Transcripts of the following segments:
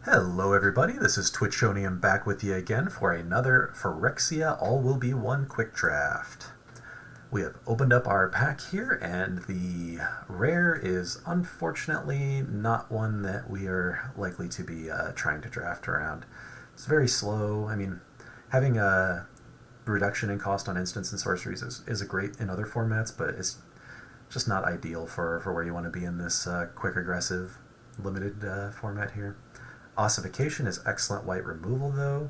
Hello everybody, this is Twitchonium back with you again for another Phyrexia All Will Be One quick draft. We have opened up our pack here and the rare is unfortunately not one that we are likely to be trying to draft around. It's very slow. I mean, having a reduction in cost on instants and sorceries is a great in other formats, but it's just not ideal for where you want to be in this quick aggressive limited format here. Ossification is excellent white removal, though.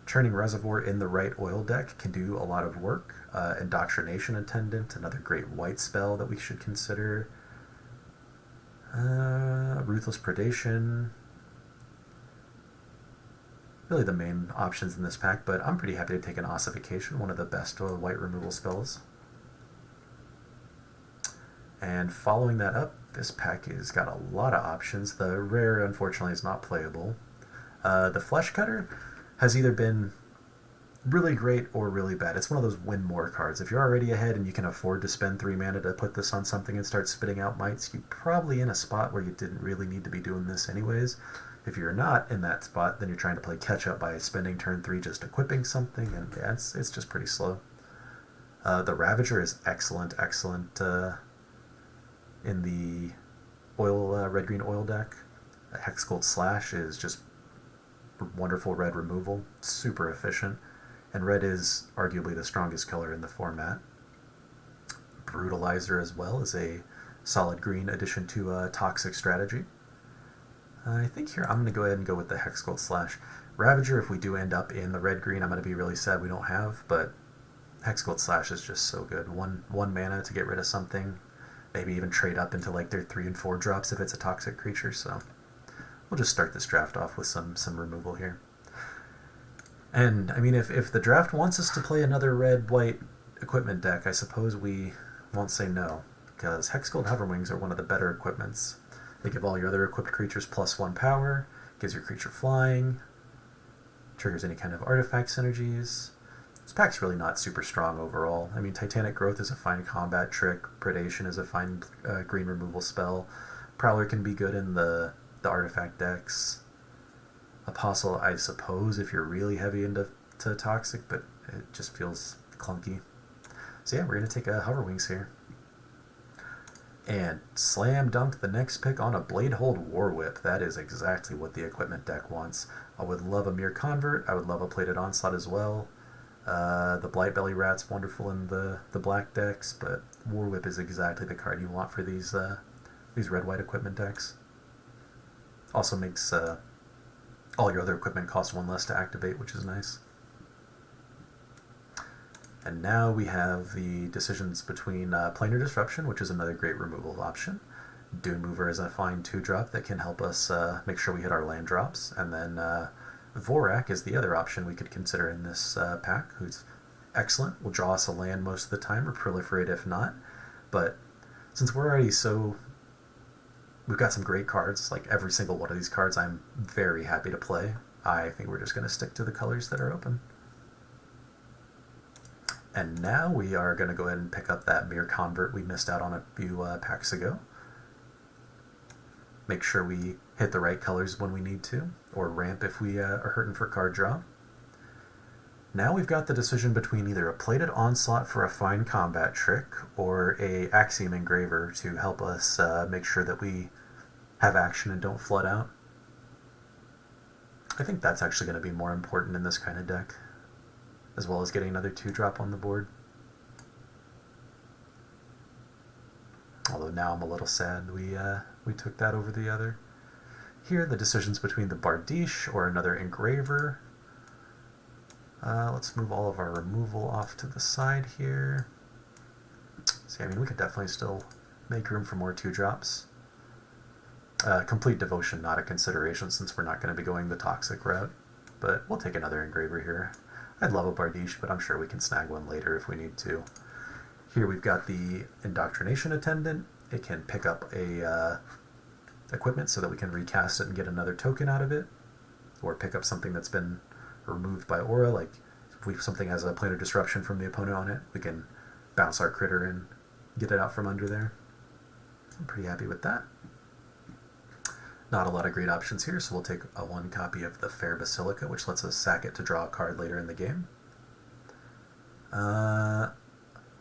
Turning Reservoir in the right oil deck can do a lot of work. Indoctrination Attendant, another great white spell that we should consider. Ruthless Predation. Really the main options in this pack, but I'm pretty happy to take an Ossification, one of the best white removal spells. And following that up, this pack has got a lot of options. The rare, unfortunately, is not playable. The Flesh Cutter has either been really great or really bad. It's one of those win more cards. If you're already ahead and you can afford to spend 3 mana to put this on something and start spitting out mites, you're probably in a spot where you didn't really need to be doing this anyways. If you're not in that spot, then you're trying to play catch up by spending turn 3 just equipping something, and yeah, it's just pretty slow. The Ravager is excellent in the red-green oil deck. Hexgold Slash is just wonderful red removal, super efficient, and red is arguably the strongest color in the format. Brutalizer as well is a solid green addition to Toxic Strategy. I think here I'm going to go ahead and go with the Hexgold Slash. Ravager, if we do end up in the red-green, I'm going to be really sad we don't have, but Hexgold Slash is just so good. One mana to get rid of something, maybe even trade up into like their 3 and 4 drops if it's a toxic creature, so we'll just start this draft off with some removal here. And, I mean, if the draft wants us to play another red-white equipment deck, I suppose we won't say no, because Hexgold Hoverwings are one of the better equipments. They give all your other equipped creatures +1 power, gives your creature flying, triggers any kind of artifact synergies. This pack's really not super strong overall. I mean, Titanic Growth is a fine combat trick, Predation is a fine green removal spell, Prowler can be good in the artifact decks, Apostle, I suppose, if you're really heavy into Toxic, but it just feels clunky. So yeah, we're going to take a Hoverwings here. And slam dunk the next pick on a Bladehold War Whip. That is exactly what the equipment deck wants. I would love a Mere Convert. I would love a Plated Onslaught as well. The Blightbelly Rat's wonderful in the black decks, but War Whip is exactly the card you want for these red-white equipment decks. Also makes all your other equipment cost 1 less to activate, which is nice. And now we have the decisions between Planar Disruption, which is another great removal option. Dune Mover is a fine 2-drop that can help us make sure we hit our land drops. And then Vorak is the other option we could consider in this pack, who's excellent. Will draw us a land most of the time, or proliferate if not. But since we're already we've got some great cards, like every single one of these cards I'm very happy to play. I think we're just going to stick to the colors that are open. And now we are going to go ahead and pick up that Mere Convert we missed out on a few packs ago. Make sure we hit the right colors when we need to, or ramp if we are hurting for card draw. Now we've got the decision between either a Plated Onslaught for a fine combat trick, or a Axiom Engraver to help us make sure that we have action and don't flood out. I think that's actually going to be more important in this kind of deck, as well as getting another 2-drop on the board. Although now I'm a little sad we took that over the other. Here, the decisions between the Bardiche or another Engraver. Let's move all of our removal off to the side here. See, I mean, we could definitely still make room for more 2-drops. Complete Devotion not a consideration since we're not going to be going the Toxic route, but we'll take another Engraver here. I'd love a Bardiche, but I'm sure we can snag one later if we need to. Here we've got the Indoctrination Attendant. It can pick up a equipment so that we can recast it and get another token out of it, or pick up something that's been removed by aura, like if something has a Planar Disruption from the opponent on it, we can bounce our critter and get it out from under there. I'm pretty happy with that. Not a lot of great options here, so we'll take a 1 copy of the Fair Basilica, which lets us sack it to draw a card later in the game.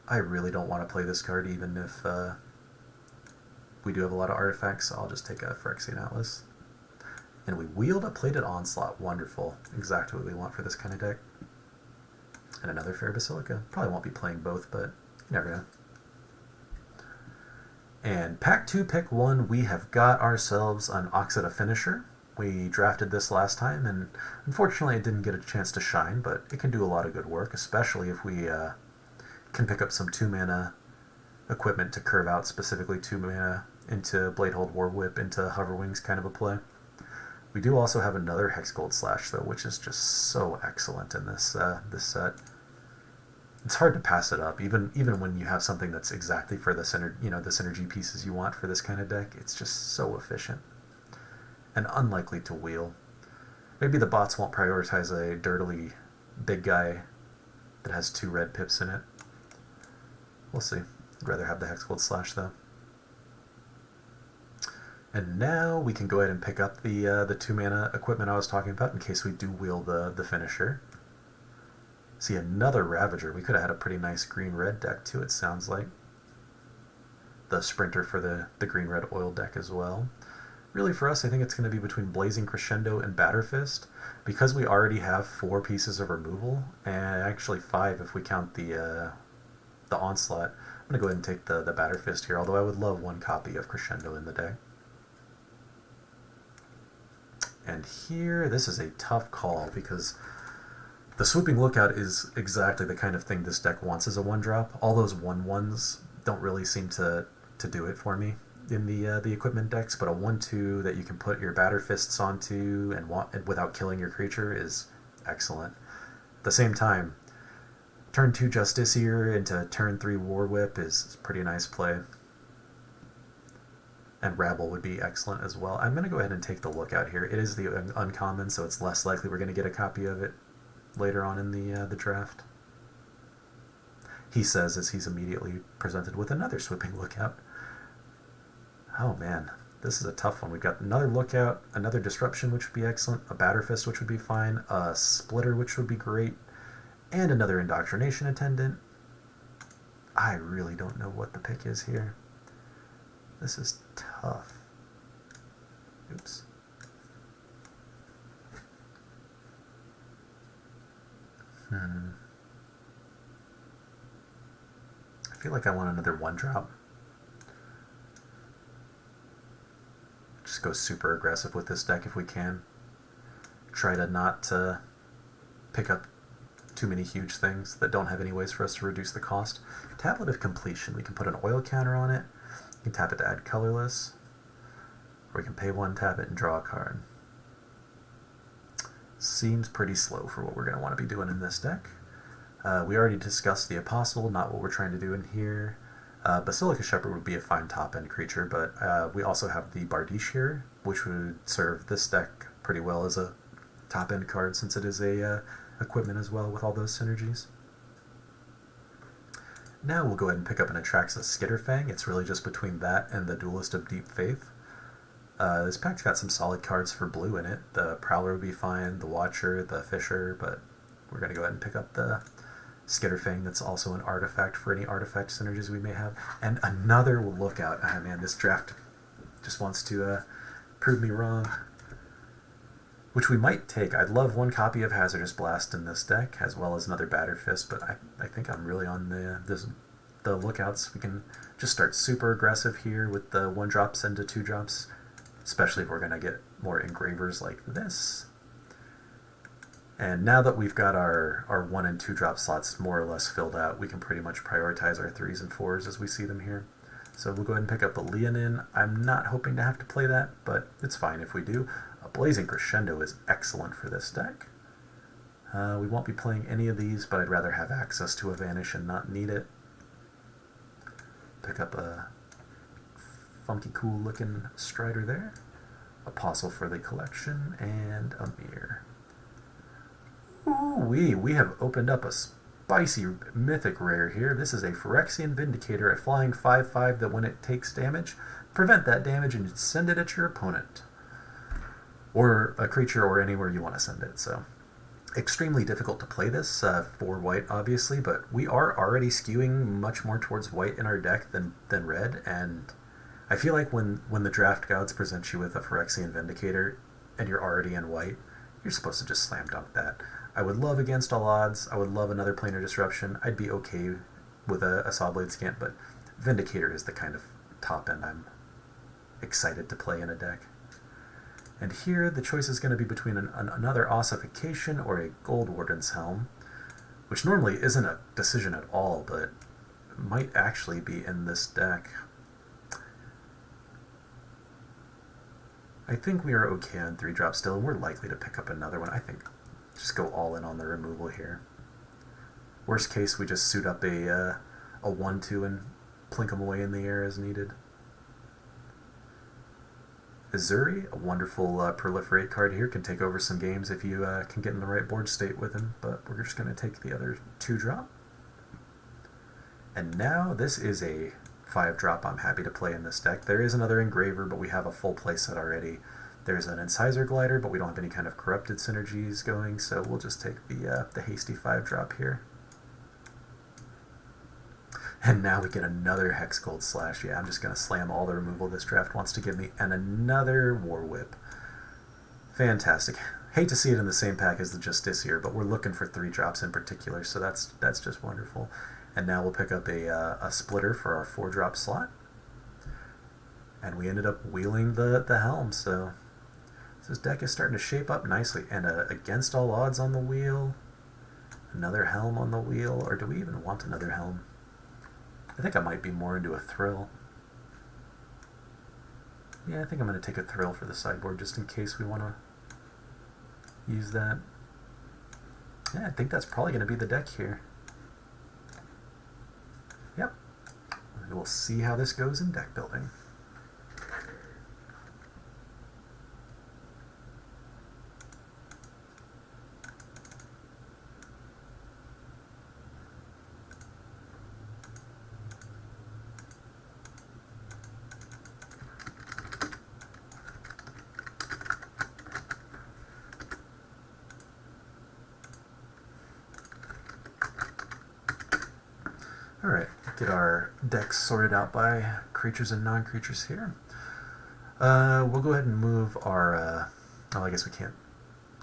I really don't want to play this card, even if we do have a lot of artifacts, so I'll just take a Phyrexian Atlas. And we wield a Plated Onslaught. Wonderful. Exactly what we want for this kind of deck. And another Fair Basilica. Probably won't be playing both, but you never know. And pack 2, pick 1, we have got ourselves an Oxida Finisher. We drafted this last time, and unfortunately it didn't get a chance to shine, but it can do a lot of good work, especially if we can pick up some 2-mana equipment to curve out specifically 2 mana into Bladehold Warwhip, into Hoverwings kind of a play. We do also have another Hexgold Slash, though, which is just so excellent in this this set. It's hard to pass it up, even when you have something that's exactly for the synergy pieces you want for this kind of deck. It's just so efficient and unlikely to wheel. Maybe the bots won't prioritize a dirtily big guy that has 2 red pips in it. We'll see. I'd rather have the Hexgold Slash, though. And now we can go ahead and pick up the 2-mana equipment I was talking about in case we do wheel the finisher. See, another Ravager. We could have had a pretty nice green-red deck, too, it sounds like. The Sprinter for the green-red oil deck as well. Really, for us, I think it's going to be between Blazing Crescendo and Batterfist. Because we already have 4 pieces of removal, and actually 5 if we count the Onslaught, I'm going to go ahead and take the Batterfist here, although I would love 1 copy of Crescendo in the deck. And here, this is a tough call, because the Swooping Lookout is exactly the kind of thing this deck wants as a 1-drop. All those 1/1s don't really seem to do it for me in the equipment decks, but a 1/2 that you can put your Batterfists onto and without killing your creature is excellent. At the same time, turn 2 Justiciar into turn 3 Warwhip is a pretty nice play. And Rabble would be excellent as well. I'm going to go ahead and take the Lookout here. It is the uncommon, so it's less likely we're going to get a copy of it later on in the draft. He says as he's immediately presented with another Swooping Lookout. Oh man, this is a tough one. We've got another Lookout, another Disruption, which would be excellent, a Batterfist, which would be fine, a Splitter, which would be great, and another Indoctrination Attendant. I really don't know what the pick is here. This is tough. Oops. I feel like I want another 1-drop. Just go super aggressive with this deck if we can. Try to not pick up too many huge things that don't have any ways for us to reduce the cost. Tablet of Completion. We can put an oil counter on it. We can tap it to add colorless. Or we can pay 1, tap it, and draw a card. Seems pretty slow for what we're going to want to be doing in this deck. We already discussed the Apostle, not what we're trying to do in here. Basilica Shepherd would be a fine top-end creature, but we also have the Bardiche here, which would serve this deck pretty well as a top-end card since it is a equipment as well with all those synergies. Now we'll go ahead and pick up an Atraxa Skitterfang. It's really just between that and the Duelist of Deep Faith. This pack's got some solid cards for blue in it. The Prowler would be fine, the Watcher, the Fisher, but we're going to go ahead and pick up the Skitterfang that's also an artifact for any artifact synergies we may have. And another Lookout. Ah, man, this draft just wants to prove me wrong. Which we might take. I'd love 1 copy of Hazardous Blast in this deck, as well as another Batterfist, but I think I'm really on the Lookouts. We can just start super aggressive here with the 1-drops into 2-drops, especially if we're going to get more engravers like this. And now that we've got our 1 and 2-drop slots more or less filled out, we can pretty much prioritize our 3s and 4s as we see them here. So we'll go ahead and pick up a Leonin. I'm not hoping to have to play that, but it's fine if we do. A Blazing Crescendo is excellent for this deck. We won't be playing any of these, but I'd rather have access to a Vanish and not need it. Pick up a funky cool looking Strider there. Apostle for the collection, and a Mirror. Ooh-wee, we have opened up a spicy mythic rare here. This is a Phyrexian Vindicator, a flying 5/5 that when it takes damage, prevent that damage and send it at your opponent. or a creature, or anywhere you want to send it. So extremely difficult to play this for white, obviously, but we are already skewing much more towards white in our deck than red, and I feel like when the draft gods present you with a Phyrexian Vindicator and you're already in white, you're supposed to just slam dunk that. I would love Against All Odds. I would love another Planar Disruption. I'd be okay with a Sawblade Scant, but Vindicator is the kind of top end I'm excited to play in a deck. And here the choice is going to be between another Ossification or a Gold Warden's Helm, which normally isn't a decision at all, but might actually be in this deck. I think we are okay on 3-drop still, and we're likely to pick up another one. I think just go all in on the removal here. Worst case, we just suit up a 1-2 and plink them away in the air as needed. Azuri, a wonderful proliferate card here, can take over some games if you can get in the right board state with him, but we're just going to take the other 2-drop. And now this is a 5-drop I'm happy to play in this deck. There is another Engraver, but we have a full playset already. There's an Incisor Glider, but we don't have any kind of corrupted synergies going, so we'll just take the hasty 5-drop here. And now we get another Hexgold Slash. Yeah, I'm just going to slam all the removal this draft wants to give me, and another War Whip. Fantastic. Hate to see it in the same pack as the Justiciar, but we're looking for 3-drops in particular, so that's just wonderful. And now we'll pick up a Splitter for our 4-drop slot. And we ended up wheeling the Helm, so this deck is starting to shape up nicely. And Against All Odds on the wheel. Another Helm on the wheel. Or do we even want another Helm? I think I might be more into a Thrill. Yeah, I think I'm going to take a Thrill for the sideboard just in case we want to use that. Yeah, I think that's probably going to be the deck here. Yep. We'll see how this goes in deck building. Alright, get our decks sorted out by creatures and non-creatures here. We'll go ahead and move our, well, I guess we can't.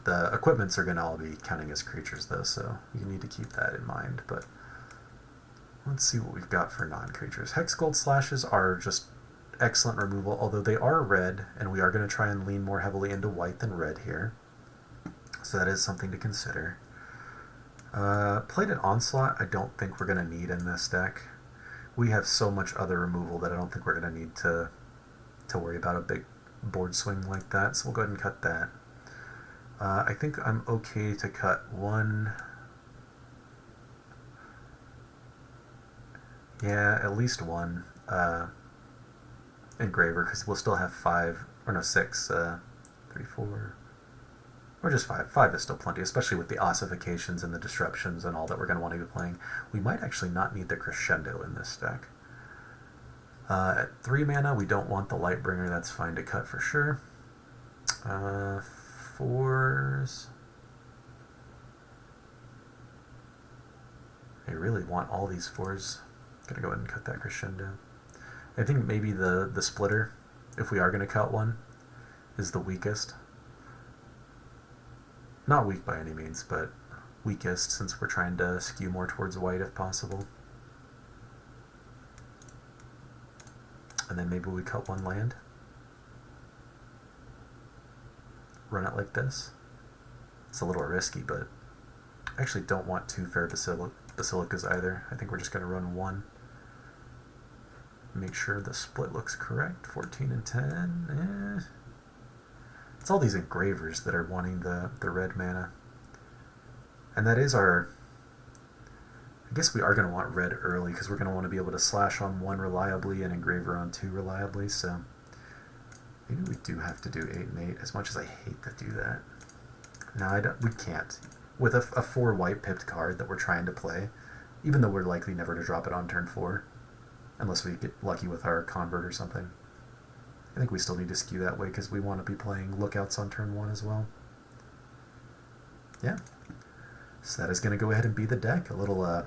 The equipments are going to all be counting as creatures though, so you need to keep that in mind, but let's see what we've got for non-creatures. Hexgold Slashes are just excellent removal, although they are red, and we are going to try and lean more heavily into white than red here, so that is something to consider. Plated Onslaught I don't think we're going to need in this deck. We have so much other removal that I don't think we're going to need to worry about a big board swing like that, so we'll go ahead and cut that. I think I'm okay to cut one. Yeah, at least one Engraver, because we'll still have 5, or no, 6, 3, 4... or just 5. 5 is still plenty, especially with the ossifications and the disruptions and all that we're going to want to be playing. We might actually not need the Crescendo in this deck. At 3 mana, we don't want the Lightbringer. That's fine to cut for sure. 4s. I really want all these 4s. Gonna go ahead and cut that Crescendo. I think maybe the Splitter, if we are going to cut one, is the weakest. Not weak by any means, but weakest, since we're trying to skew more towards white if possible. And then maybe we cut one land. Run it like this. It's a little risky, but I actually don't want 2 Fair Basilicas either. I think we're just going to run 1. Make sure the split looks correct. 14 and 10. It's all these Engravers that are wanting the red mana. And that is our... I guess we are going to want red early, because we're going to want to be able to slash on 1 reliably and Engraver on 2 reliably, so... maybe we do have to do 8 and 8, as much as I hate to do that. No, we can't. With a 4 white pipped card that we're trying to play, even though we're likely never to drop it on turn 4, unless we get lucky with our Convert or something. I think we still need to skew that way because we want to be playing lookouts on turn 1 as well. Yeah. So that is going to go ahead and be the deck. A little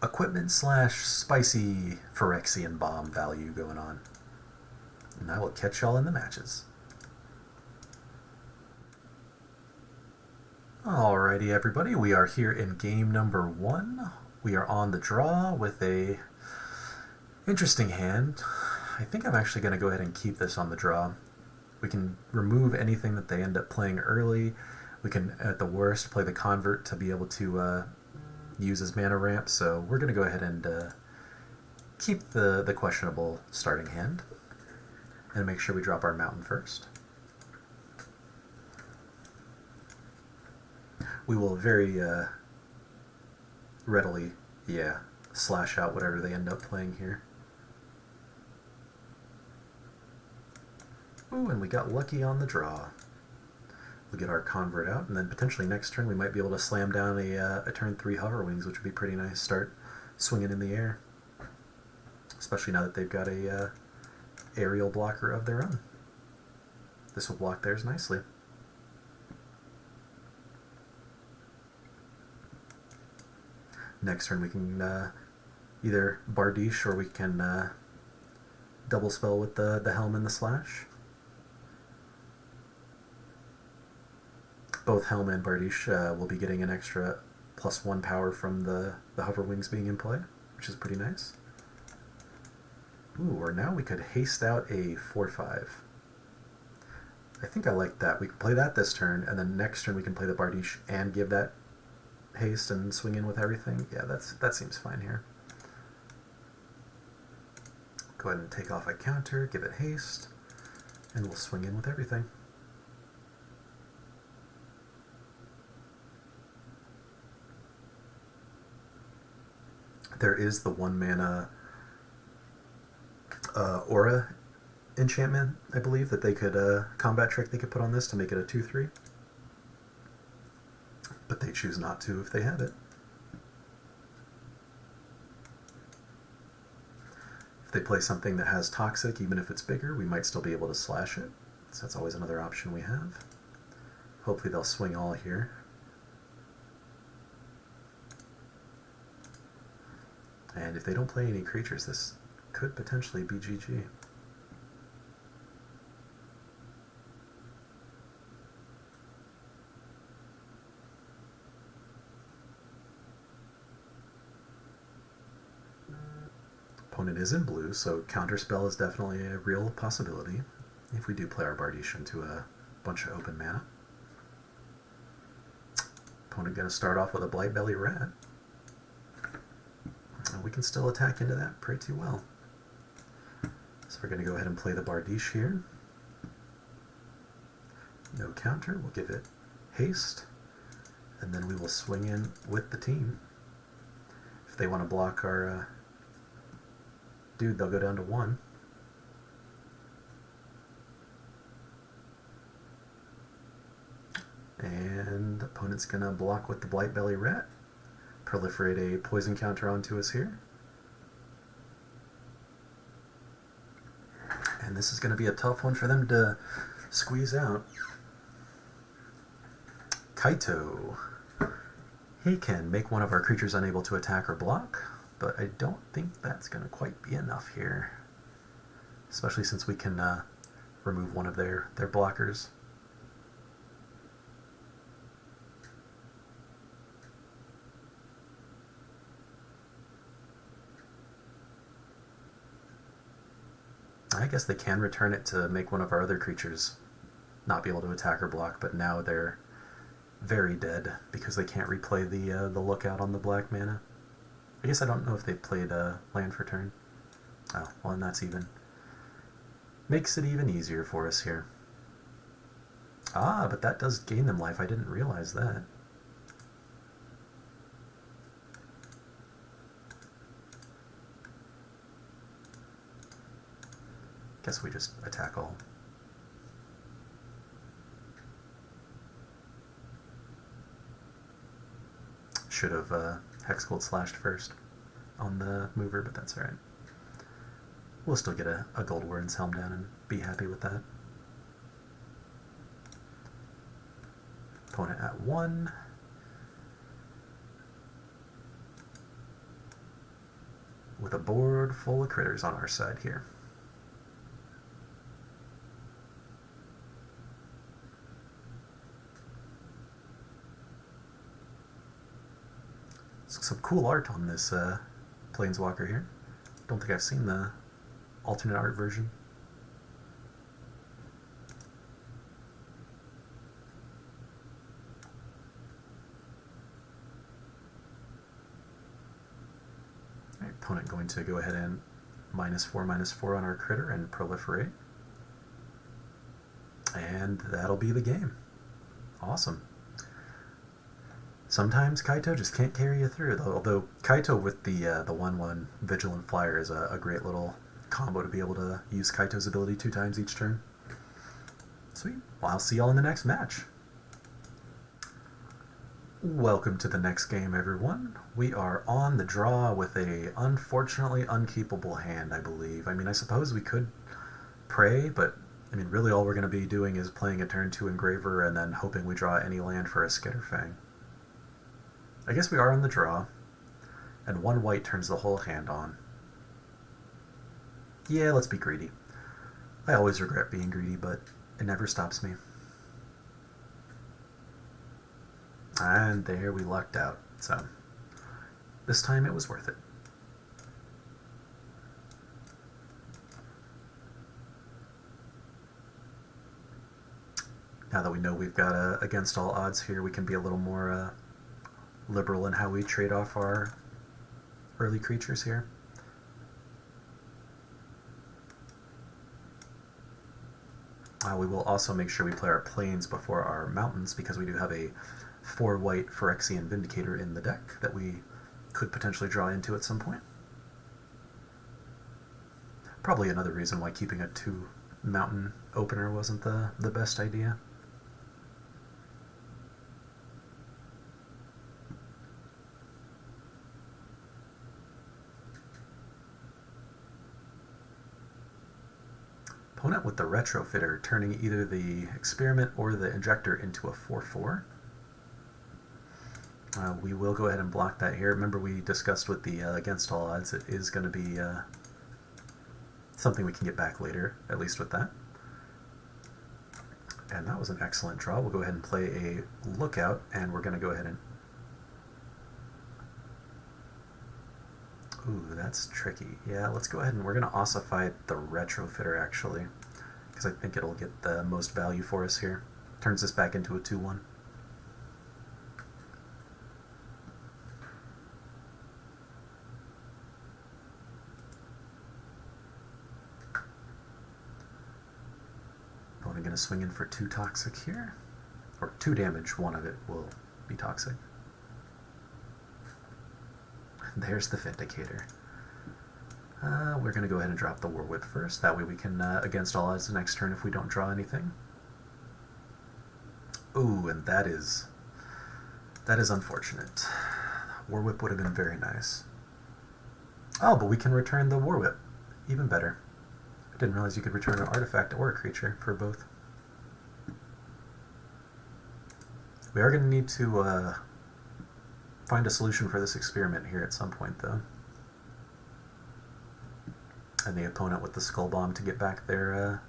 equipment / spicy Phyrexian bomb value going on. And I will catch y'all in the matches. Alrighty, everybody. We are here in game number 1. We are on the draw with a interesting hand. I think I'm actually going to go ahead and keep this on the draw. We can remove anything that they end up playing early. We can, at the worst, play the Convert to be able to use as mana ramp. So we're going to go ahead and keep the questionable starting hand and make sure we drop our Mountain first. We will very readily, slash out whatever they end up playing here. Ooh, and we got lucky on the draw. We'll get our Convert out, and then potentially next turn we might be able to slam down a turn 3 Hover Wings, which would be pretty nice. Start swinging in the air. Especially now that they've got a aerial blocker of their own. This will block theirs nicely. Next turn we can either Bardiche or we can double spell with the Helm and the Slash. Both Helm and Bardiche will be getting an extra +1 power from the Hover Wings being in play, which is pretty nice. Ooh, or now we could haste out a 4/5. I think I like that. We can play that this turn, and then next turn we can play the Bardiche and give that haste and swing in with everything. Yeah, that seems fine here. Go ahead and take off a counter, give it haste, and we'll swing in with everything. There is the 1 mana Aura enchantment, I believe, that they could, combat trick they could put on this to make it a 2/3. But they choose not to if they have it. If they play something that has Toxic, even if it's bigger, we might still be able to slash it. So that's always another option we have. Hopefully they'll swing all here. And if they don't play any creatures, this could potentially be GG. Opponent is in blue, so Counterspell is definitely a real possibility if we do play our Bardiche into a bunch of open mana. Opponent going to start off with a Blightbelly Rat. And we can still attack into that pretty well. So we're going to go ahead and play the Bardiche here. No counter, we'll give it haste, and then we will swing in with the team. If they want to block our dude, they'll go down to 1. And opponent's going to block with the Blightbelly Rat. Proliferate a poison counter onto us here. And this is going to be a tough one for them to squeeze out. Kaito. He can make one of our creatures unable to attack or block, but I don't think that's going to quite be enough here. Especially since we can remove one of their blockers. I guess they can return it to make one of our other creatures not be able to attack or block, but now they're very dead because they can't replay the lookout on the black mana. I guess I don't know if they played land for turn. Oh, well, and that's even. Makes it even easier for us here. Ah, but that does gain them life. I didn't realize that. Guess we just attack all. Should have Hexgold slashed first on the mover, but that's alright. we'll still get a Gold Warden's Helm down and be happy with that. Opponent at 1. With a board full of critters on our side here. Some cool art on this Planeswalker here. Don't think I've seen the alternate art version. Alright, opponent going to go ahead and -4/-4 on our critter and proliferate. And that'll be the game. Awesome. Sometimes Kaito just can't carry you through, although Kaito with the 1/1 Vigilant Flyer is a great little combo to be able to use Kaito's ability 2 times each turn. Sweet. Well, I'll see y'all in the next match. Welcome to the next game, everyone. We are on the draw with a unfortunately unkeepable hand, I believe. I mean, I suppose we could pray, but I mean, really all we're going to be doing is playing a turn 2 Engraver and then hoping we draw any land for a Skitterfang. I guess we are on the draw, and 1 white turns the whole hand on. Yeah, let's be greedy. I always regret being greedy, but it never stops me. And there we lucked out, so this time it was worth it. Now that we know we've got a against all odds here, we can be a little more liberal in how we trade off our early creatures here. We will also make sure we play our plains before our mountains, because we do have a 4 white Phyrexian Vindicator in the deck that we could potentially draw into at some point. Probably another reason why keeping a 2 mountain opener wasn't the best idea. Opponent with the Retrofitter, turning either the Experiment or the Injector into a 4/4. We will go ahead and block that here. Remember, we discussed with the against all odds, it is going to be something we can get back later, at least with that. And that was an excellent draw. We'll go ahead and play a Lookout, and we're going to go ahead and... Ooh, that's tricky. Yeah, let's go ahead and we're going to ossify the Retrofitter, actually, because I think it'll get the most value for us here. Turns this back into a 2/1. Opponent going to swing in for 2 toxic here, or 2 damage. 1 of it will be toxic. There's the Vindicator. We're going to go ahead and drop the War Whip first. That way we can, against all odds, the next turn if we don't draw anything. Ooh, and that is unfortunate. War Whip would have been very nice. Oh, but we can return the War Whip. Even better. I didn't realize you could return an artifact or a creature for both. We are going to need to find a solution for this experiment here at some point, though. And the opponent with the Skull Bomb to get back their...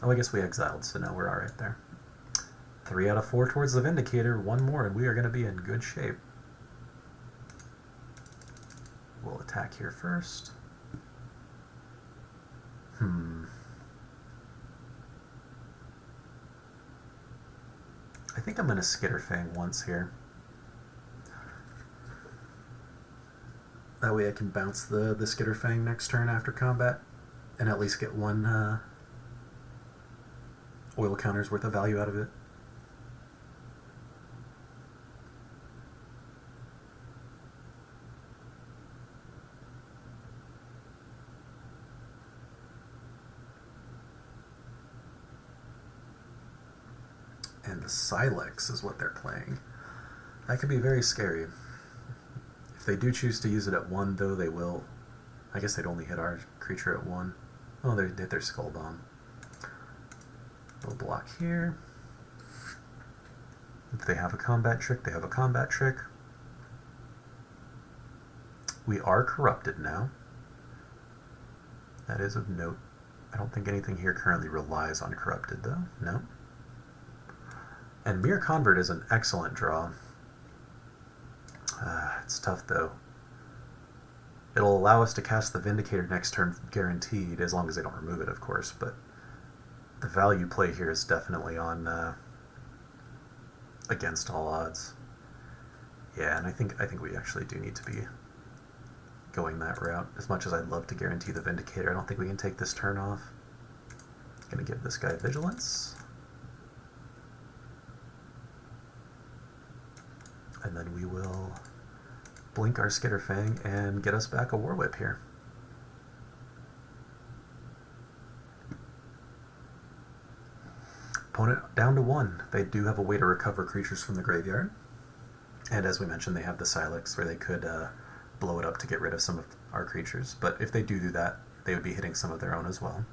Oh, I guess we exiled, so now we're alright there. 3 out of 4 towards the Vindicator, 1 more, and we are going to be in good shape. We'll attack here first. I think I'm going to Skitterfang once here. That way I can bounce the Skitterfang next turn after combat, and at least get 1 oil counter's worth of value out of it. And the Silex is what they're playing. That could be very scary. If they do choose to use it at 1, though, they will, I guess they'd only hit our creature at 1. Oh, they hit their Skull Bomb. We'll block here. If they have a combat trick, they have a combat trick. We are corrupted now. That is of note. I don't think anything here currently relies on corrupted, though. No. And Mere Convert is an excellent draw. It's tough, though. It'll allow us to cast the Vindicator next turn guaranteed, as long as they don't remove it, of course, but the value play here is definitely on against all odds. Yeah, and I think we actually do need to be going that route. As much as I'd love to guarantee the Vindicator, I don't think we can take this turn off. Gonna give this guy Vigilance. And then we will blink our Skitterfang and get us back a War Whip here. Opponent down to 1. They do have a way to recover creatures from the graveyard. And as we mentioned, they have the Silex where they could blow it up to get rid of some of our creatures. But if they do that, they would be hitting some of their own as well.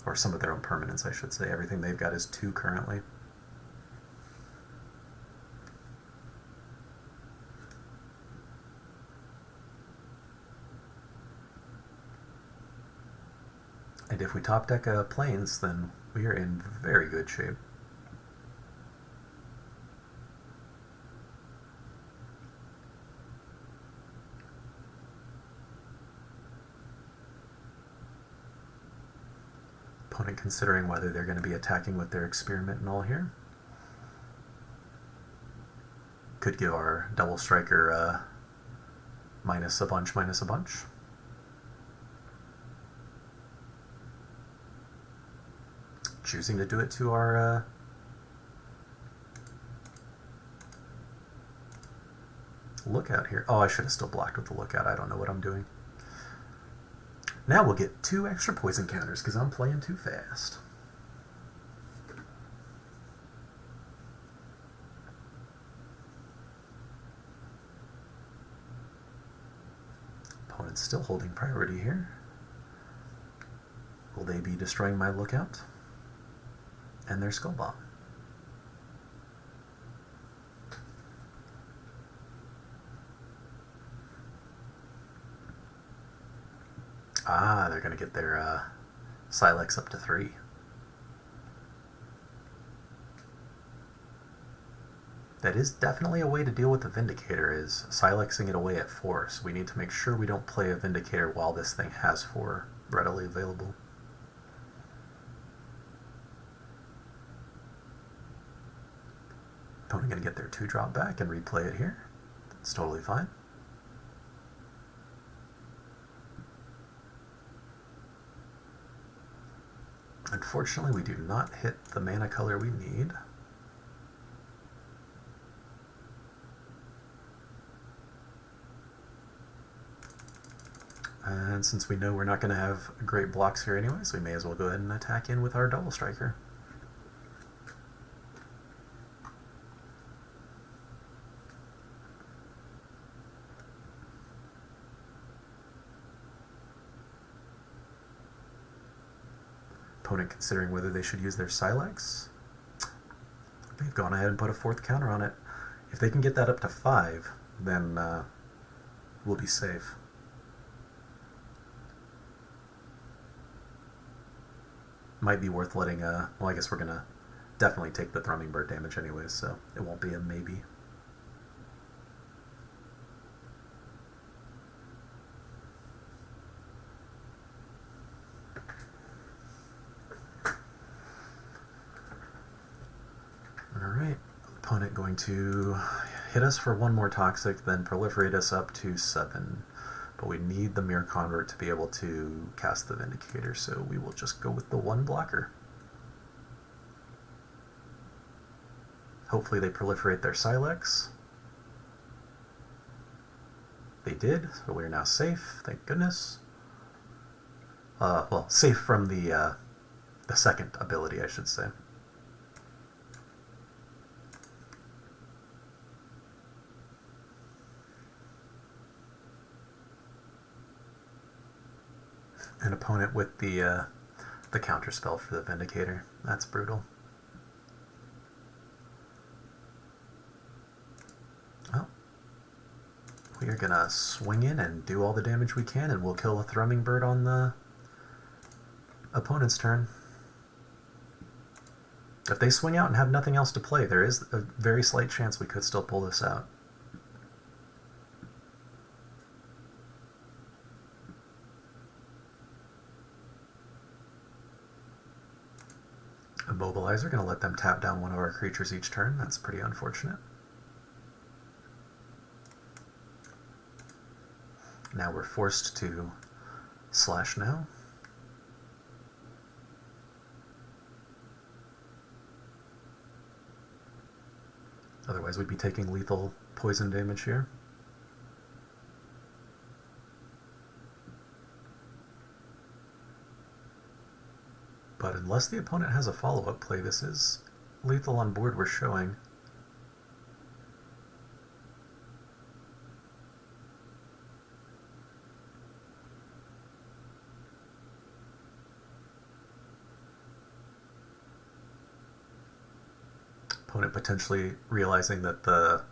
Or some of their own permanents, I should say. Everything they've got is 2 currently. And if we top deck Plains, then we are in very good shape. Opponent considering whether they're going to be attacking with their Experiment and all here. Could give our Double Striker minus a bunch, minus a bunch. Choosing to do it to our Lookout here. Oh, I should have still blocked with the Lookout. I don't know what I'm doing. Now we'll get 2 extra poison counters because I'm playing too fast. Opponent's still holding priority here. Will they be destroying my Lookout? And their Skull Bomb. Ah, they're going to get their Silex up to 3. That is definitely a way to deal with the Vindicator, is Silexing it away at 4. So we need to make sure we don't play a Vindicator while this thing has 4 readily available. Opponent going to get their 2-drop back and replay it here. It's totally fine. Unfortunately, we do not hit the mana color we need. And since we know we're not going to have great blocks here anyways, we may as well go ahead and attack in with our Double Striker. Opponent considering whether they should use their Silex. They've gone ahead and put a 4th counter on it. If they can get that up to 5, then we'll be safe. Might be worth letting, well, I guess we're going to definitely take the Thrumming Bird damage anyways, so it won't be a maybe. Alright, opponent going to hit us for 1 more Toxic, then proliferate us up to 7. But we need the Mere Convert to be able to cast the Vindicator, so we will just go with the 1 blocker. Hopefully they proliferate their Silex. They did, so we're now safe, thank goodness. Well, safe from the second ability, I should say. An opponent with the counter spell for the Vindicator. That's brutal. Well, we are gonna swing in and do all the damage we can, and we'll kill a Thrumming Bird on the opponent's turn. If they swing out and have nothing else to play, there is a very slight chance we could still pull this out. Immobilizer, going to let them tap down one of our creatures each turn. That's pretty unfortunate. Now we're forced to slash now. Otherwise we'd be taking lethal poison damage here. But unless the opponent has a follow-up play, this is lethal on board we're showing. Opponent potentially realizing that the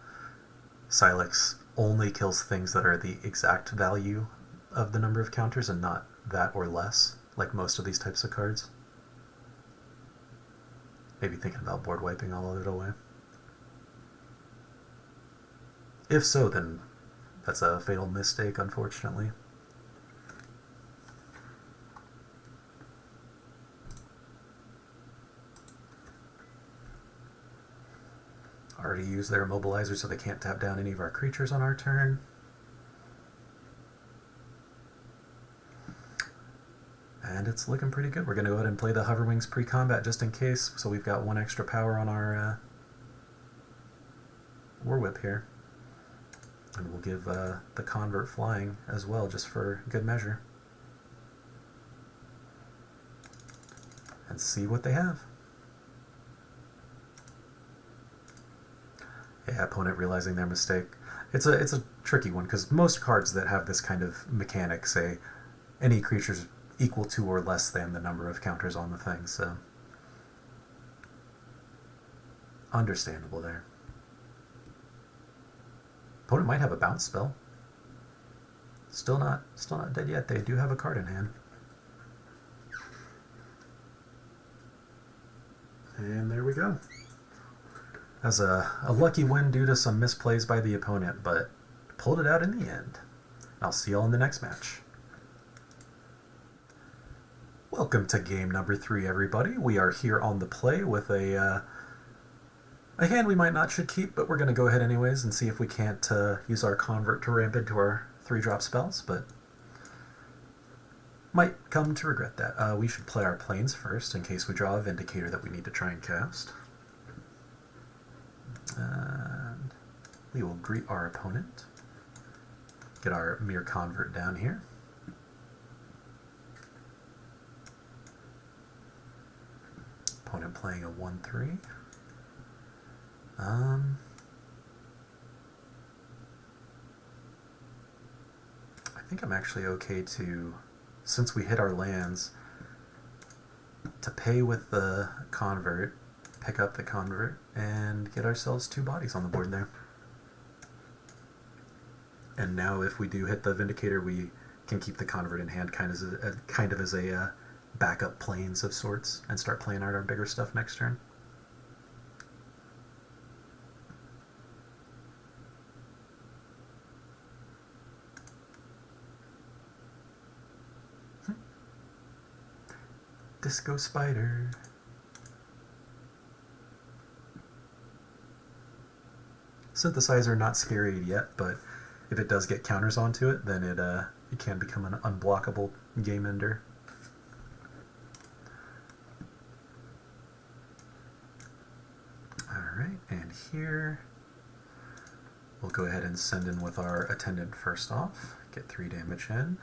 Silex only kills things that are the exact value of the number of counters and not that or less, like most of these types of cards. Maybe thinking about board wiping all of it away. If so, then that's a fatal mistake, unfortunately. Already used their immobilizer, so they can't tap down any of our creatures on our turn. And it's looking pretty good. We're going to go ahead and play the Hoverwings pre-combat just in case, so we've got one extra power on our War Whip here. And we'll give the Convert flying as well, just for good measure. And see what they have. Yeah, opponent realizing their mistake. It's a tricky one, because most cards that have this kind of mechanic say any creatures equal to or less than the number of counters on the thing, so understandable there. Opponent might have a bounce spell. Still not dead yet. They do have a card in hand. And there we go. As a lucky win due to some misplays by the opponent, but pulled it out in the end. I'll see y'all in the next match. Welcome to game number 3, everybody. We are here on the play with a hand we might not should keep, but we're going to go ahead anyways and see if we can't use our Convert to ramp into our 3-drop spells, but might come to regret that. We should play our Plains first in case we draw a Vindicator that we need to try and cast. And we will greet our opponent. Get our Mere Convert down here. Opponent playing a 1/3. I think I'm actually okay to, since we hit our lands, to pay with the Convert, pick up the Convert, and get ourselves 2 bodies on the board there. And now if we do hit the Vindicator, we can keep the Convert in hand kind of as a backup Plains of sorts, and start playing out our bigger stuff next turn. Disco Spider. Synthesizer not scary yet, but if it does get counters onto it, then it can become an unblockable game ender. Alright, and here we'll go ahead and send in with our Attendant first off, get 3 damage in.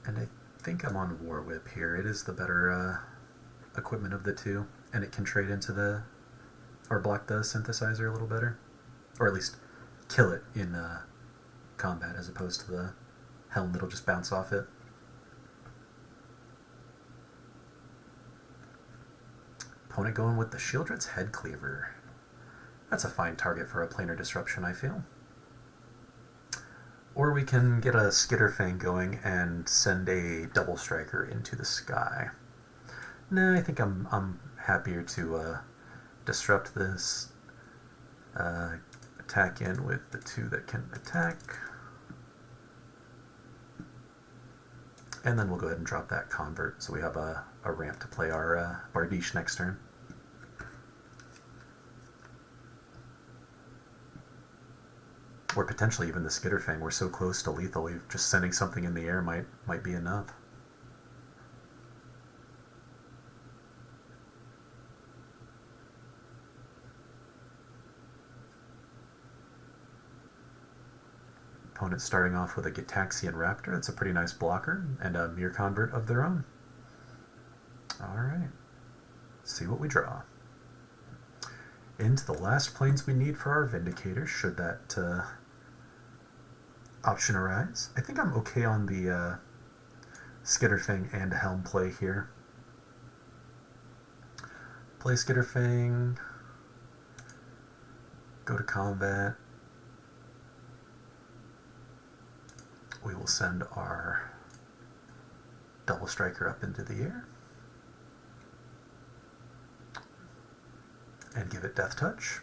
And I think I'm on War Whip here. It is the better equipment of the two, and it can trade into or block the Synthesizer a little better, or at least kill it in combat as opposed to the helm that'll just bounce off it. Opponent going with the Shieldred's Head Cleaver. That's a fine target for a planar disruption, I feel. Or we can get a Skitterfang going and send a Double Striker into the sky. Nah, I think I'm happier to disrupt this, attack in with the two that can attack, and then we'll go ahead and drop that Convert so we have a ramp to play our Bardiche next turn. Or potentially even the Skitterfang. We're so close to lethal, just sending something in the air might be enough. Opponent starting off with a Gitaxian Raptor. That's a pretty nice blocker, and a Mirror Convert of their own. Alright, let's see what we draw. Into the last planes we need for our Vindicator, should that option arise. I think I'm okay on the Skitterfang and Helm play here. Play Skitterfang, go to combat. We will send our Double Striker up into the air and give it Death Touch.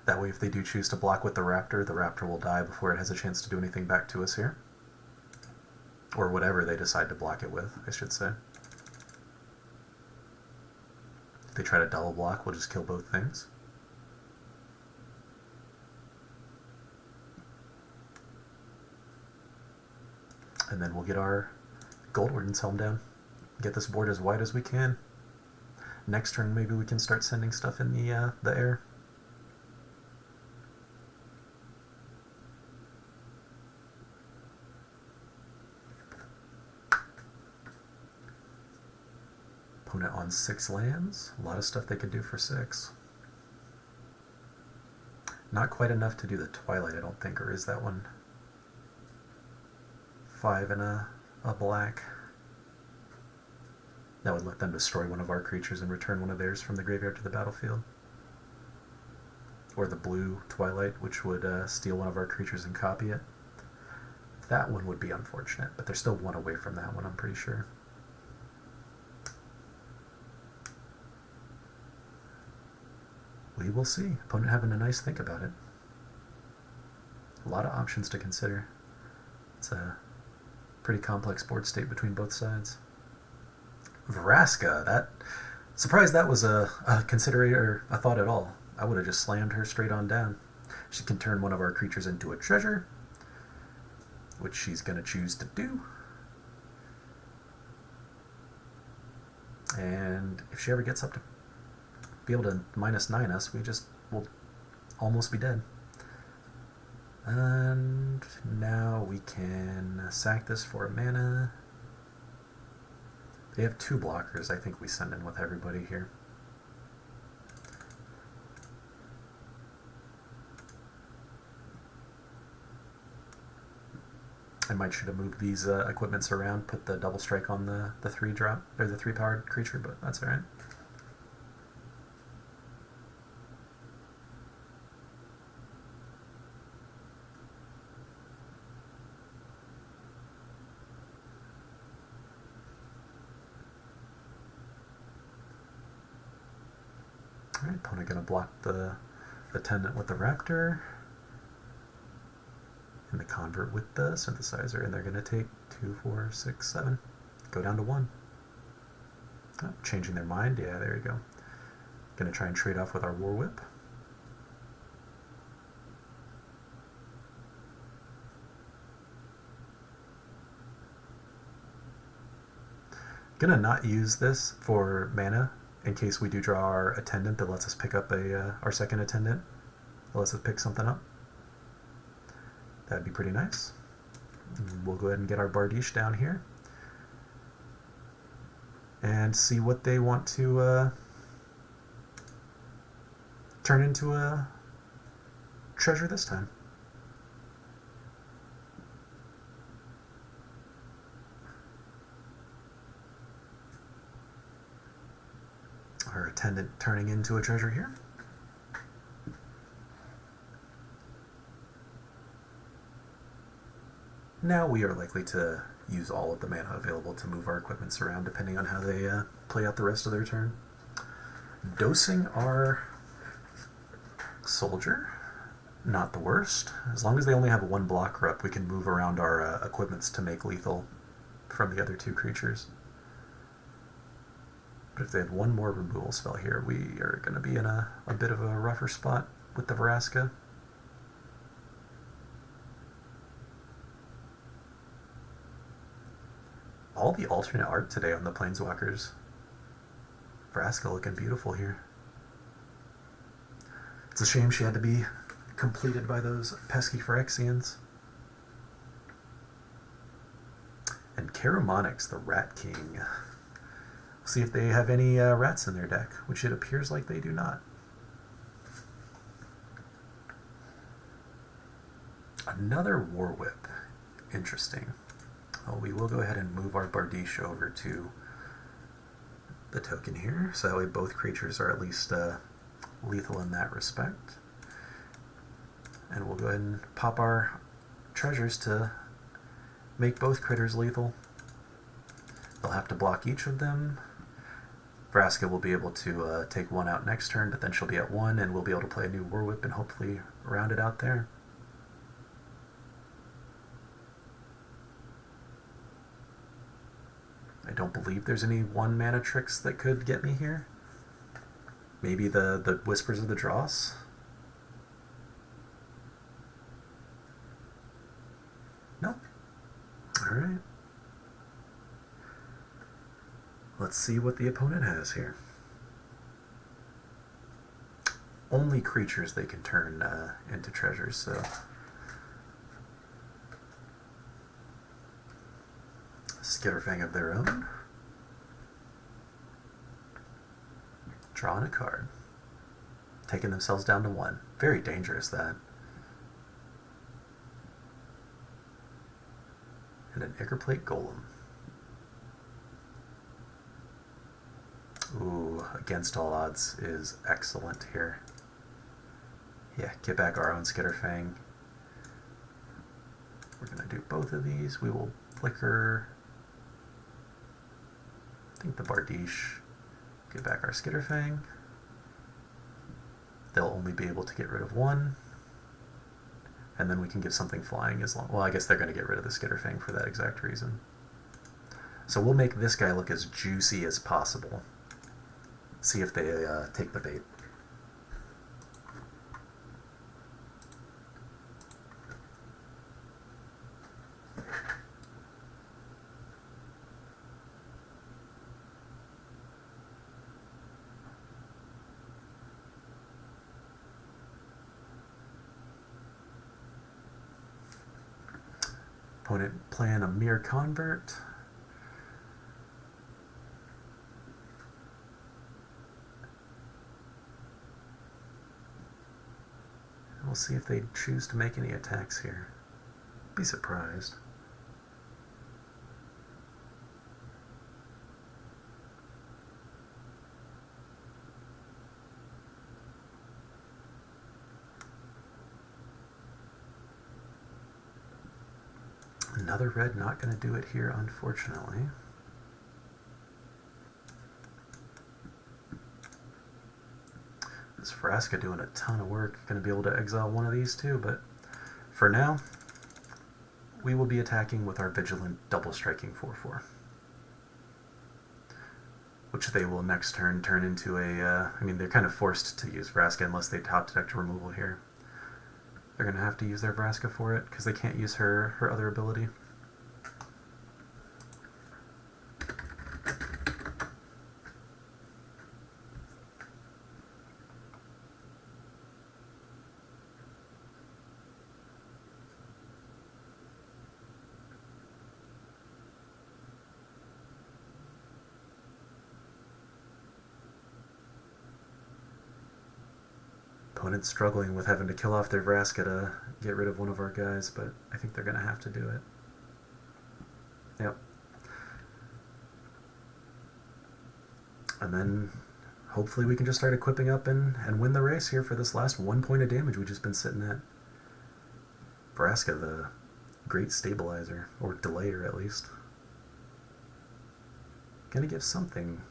That way if they do choose to block with the Raptor will die before it has a chance to do anything back to us here. Or whatever they decide to block it with, I should say. If they try to double block, we'll just kill both things. And then we'll get our Goldwarden's Helm down. Get this board as wide as we can. Next turn maybe we can start sending stuff in the air. Opponent on 6 lands. A lot of stuff they could do for 6. Not quite enough to do the Twilight, I don't think, or is that one 5 and a black? That would let them destroy one of our creatures and return one of theirs from the graveyard to the battlefield. Or the blue Twilight, which would steal one of our creatures and copy it. That one would be unfortunate, but they're still one away from that one, I'm pretty sure. We will see. Opponent having a nice think about it. A lot of options to consider. It's a pretty complex board state between both sides. Vraska, surprised that was a consideration, a thought at all. I would have just slammed her straight on down. She can turn one of our creatures into a treasure, which she's going to choose to do. And if she ever gets up to be able to -9 us, we'll almost be dead. And now we can sack this for a mana. They have 2 blockers. I think we send in with everybody here. I might should have moved these equipments around, put the Double Strike on the 3-drop, or the 3-powered creature, but that's alright. Alright, opponent going to block the Attendant with the Raptor. And the Convert with the Synthesizer. And they're going to take 2, 4, 6, 7. Go down to 1. Oh, changing their mind. Yeah, there you go. Going to try and trade off with our War Whip. Going to not use this for mana in case we do draw our Attendant that lets us pick up our second Attendant. That lets us pick something up. That'd be pretty nice. We'll go ahead and get our Bardiche down here and see what they want to turn into a treasure this time. Our attendant turning into a treasure here. Now we are likely to use all of the mana available to move our equipments around depending on how they play out the rest of their turn. Dosing our soldier, not the worst. As long as they only have one blocker up, we can move around our equipments to make lethal from the other two creatures. But if they have one more removal spell here, we are going to be in a bit of a rougher spot with the Vraska. All the alternate art today on the Planeswalkers. Vraska looking beautiful here. It's a shame she had to be completed by those pesky Phyrexians. And Karamonix, the Rat King. We'll see if they have any rats in their deck, which it appears like they do not. Another War Whip. Interesting. Well, we will go ahead and move our Bardiche over to the token here, so that way both creatures are at least lethal in that respect. And we'll go ahead and pop our treasures to make both critters lethal. They'll have to block each of them. Vraska will be able to take one out next turn, but then she'll be at one, and we'll be able to play a new War Whip and hopefully round it out there. I don't believe there's any one mana tricks that could get me here. Maybe the Whispers of the Dross? Nope. Alright. Let's see what the opponent has here. Only creatures they can turn into treasures, so... Skitterfang of their own. Drawing a card. Taking themselves down to one. Very dangerous, that. And an Ickerplate Golem. Ooh, against all odds is excellent here. Yeah, get back our own Skitterfang. We're going to do both of these. We will flicker... I think the Bardiche. Get back our Skitterfang. They'll only be able to get rid of one. And then we can give something flying as long... Well, I guess they're going to get rid of the Skitterfang for that exact reason. So we'll make this guy look as juicy as possible. See if they take the bait. Opponent playing a Mere Convert. We'll see if they choose to make any attacks here. Be surprised. Another red not going to do it here, unfortunately. This Vraska doing a ton of work. Going to be able to exile one of these too, but for now, we will be attacking with our Vigilant double striking 4/4. Which they will next turn turn into a... I mean, they're kind of forced to use Vraska unless they top deck to removal here. They're going to have to use their Vraska for it, because they can't use her other ability. Opponent's struggling with having to kill off their Vraska to get rid of one of our guys, but I think they're going to have to do it. Yep. And then hopefully we can just start equipping up and win the race here for this last 1 point of damage we've just been sitting at. Vraska, the great stabilizer, or delayer at least. Gonna give something.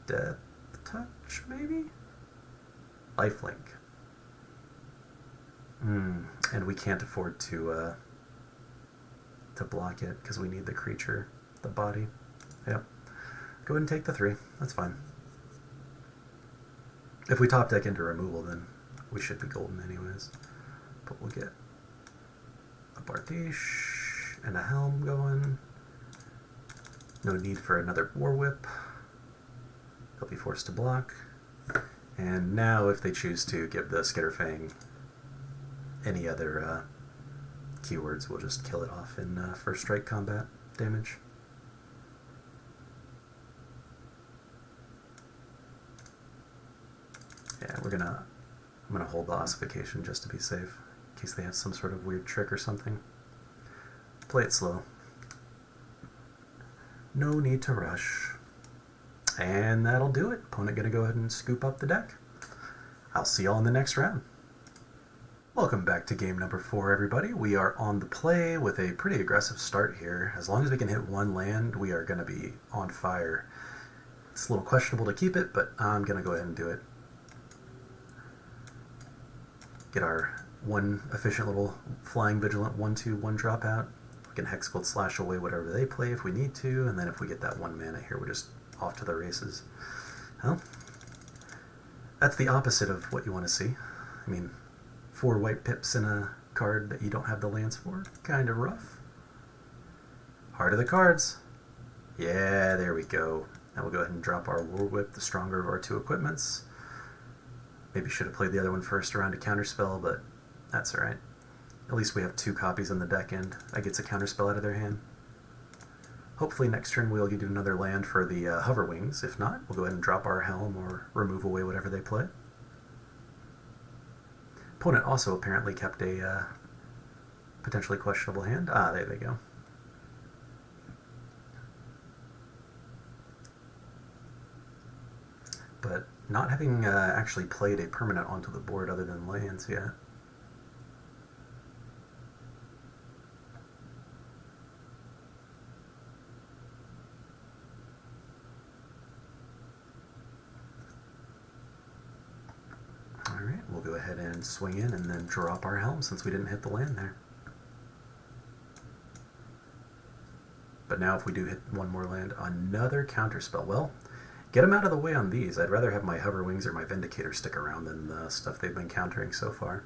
Death touch, maybe? Lifelink. And we can't afford to block it because we need the creature, the body. Yep. Go ahead and take the 3. That's fine. If we top deck into removal, then we should be golden anyways. But we'll get a Barthish and a Helm going. No need for another War Whip. They'll be forced to block. And now if they choose to give the Skitterfang any other keywords, we'll just kill it off in first strike combat damage. Yeah, I'm gonna hold the ossification just to be safe, in case they have some sort of weird trick or something. Play it slow. No need to rush. And that'll do it. Opponent gonna go ahead and scoop up the deck. I'll see y'all in the next round. Welcome back to game number 4, everybody. We are on the play with a pretty aggressive start here. As long as we can hit 1 land, we are gonna be on fire. It's a little questionable to keep it, but I'm gonna go ahead and do it. Get our 1 efficient little flying vigilant 1/2 1-drop out. We can Hexgold Slash away whatever they play if we need to, and then if we get that 1 mana here, we're just off to the races. Well, that's the opposite of what you want to see. I mean, 4 white pips in a card that you don't have the lands for? Kind of rough. Heart of the cards. Yeah, there we go. Now we'll go ahead and drop our War Whip, the stronger of our 2 equipments. Maybe should have played the other one first around a counterspell, but that's alright. At least we have 2 copies in the deck, and that gets a counterspell out of their hand. Hopefully next turn we'll get another land for the Hover Wings. If not, we'll go ahead and drop our Helm or remove away whatever they play. Opponent also apparently kept a potentially questionable hand. Ah, there they go. But not having actually played a permanent onto the board other than lands yet. Alright, we'll go ahead and swing in and then drop our Helm since we didn't hit the land there. But now if we do hit 1 more land, another counterspell. Well, get them out of the way on these. I'd rather have my Hover Wings or my Vindicator stick around than the stuff they've been countering so far.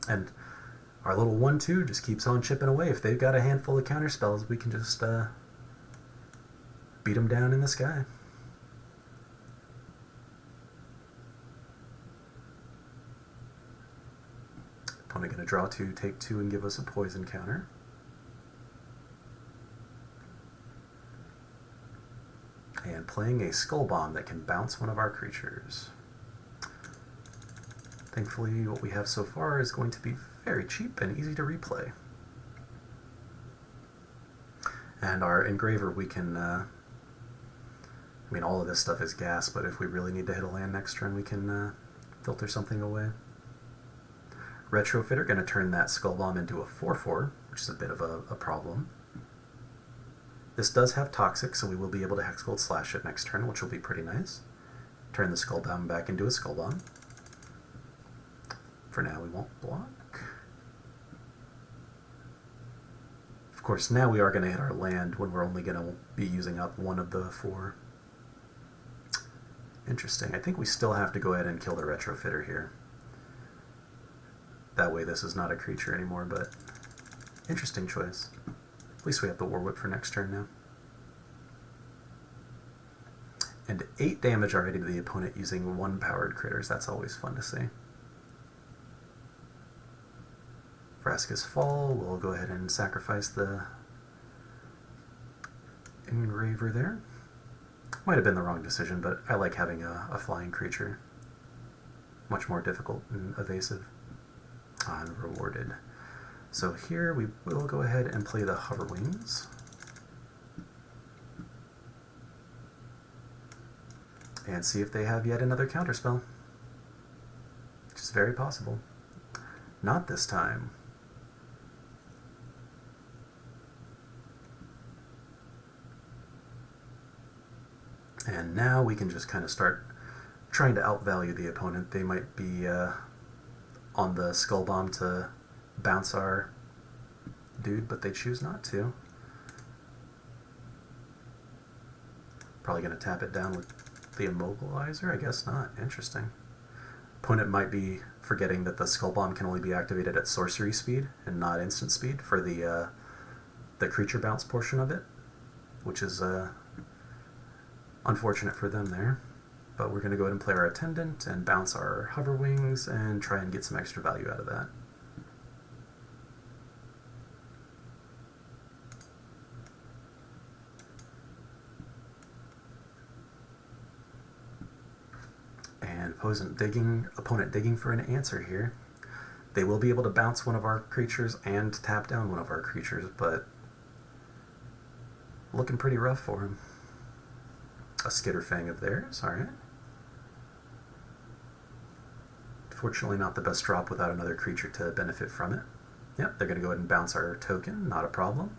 And our little 1/2 just keeps on chipping away. If they've got a handful of counterspells, we can just beat them down in the sky. Opponent going to draw 2, take 2, and give us a poison counter. And playing a Skull Bomb that can bounce one of our creatures. Thankfully, what we have so far is going to be very cheap and easy to replay. And our Engraver, we can... I mean, all of this stuff is gas, but if we really need to hit a land next turn, we can filter something away. Retrofitter, going to turn that Skull Bomb into a 4/4, which is a bit of a problem. This does have Toxic, so we will be able to Hexgold Slash it next turn, which will be pretty nice. Turn the Skull Bomb back into a Skull Bomb. For now, we won't block. Of course, now we are going to hit our land when we're only going to be using up 1 of the 4. Interesting. I think we still have to go ahead and kill the Retrofitter here. That way this is not a creature anymore, but interesting choice. At least we have the War Whip for next turn now. And 8 damage already to the opponent using 1 powered critters. That's always fun to see. Vraska's Fall. We'll go ahead and sacrifice the Engraver there. Might have been the wrong decision, but I like having a flying creature. Much more difficult and evasive. Unrewarded. So here we will go ahead and play the Hover Wings. and see if they have yet another counterspell. Which is very possible. Not this time. And now we can just kind of start trying to outvalue the opponent. They might be on the Skull Bomb to bounce our dude, but they choose not to. Probably going to tap it down with the Immobilizer? I guess not. Interesting. Opponent might be forgetting that the Skull Bomb can only be activated at sorcery speed and not instant speed for the creature bounce portion of it, which is unfortunate for them there. But we're going to go ahead and play our Attendant and bounce our Hover Wings and try and get some extra value out of that. And opponent digging for an answer here. They will be able to bounce one of our creatures and tap down one of our creatures, but looking pretty rough for him. A Skitterfang of theirs, alright. Fortunately not the best drop without another creature to benefit from it. Yep, they're going to go ahead and bounce our token, not a problem.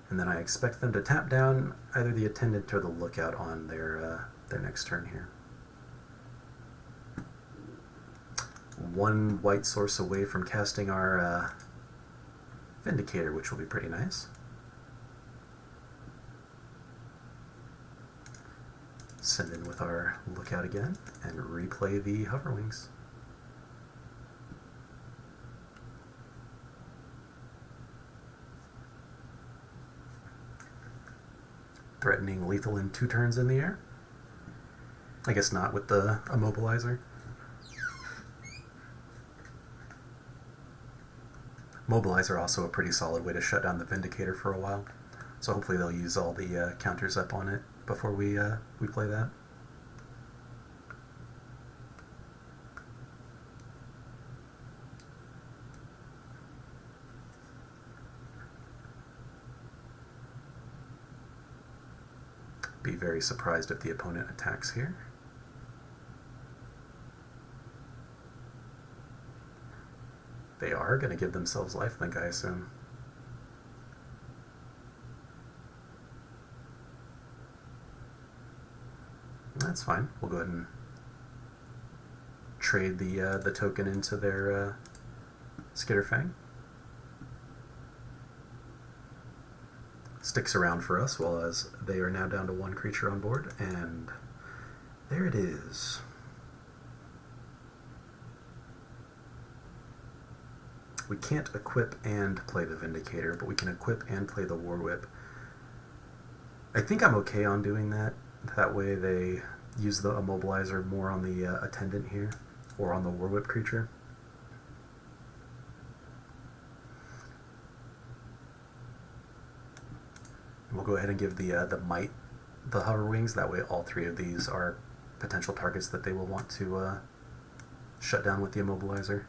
And then I expect them to tap down either the Attendant or the Lookout on their next turn here. One white source away from casting our Vindicator, which will be pretty nice. Send in with our Lookout again and replay the Hover Wings. Threatening lethal in 2 turns in the air. I guess not with the Immobilizer. Mobilizer also a pretty solid way to shut down the Vindicator for a while. So hopefully they'll use all the counters up on it before we play that. Be very surprised if the opponent attacks here. They are going to give themselves lifelink, I assume. That's fine. We'll go ahead and trade the token into their Skitterfang. Sticks around for us, while as they are now down to 1 creature on board, and there it is. We can't equip and play the Vindicator, but we can equip and play the War Whip. I think I'm okay on doing that. That way they use the Immobilizer more on the Attendant here, or on the War Whip creature. We'll go ahead and give the Might the Hover Wings. That way all 3 of these are potential targets that they will want to shut down with the Immobilizer.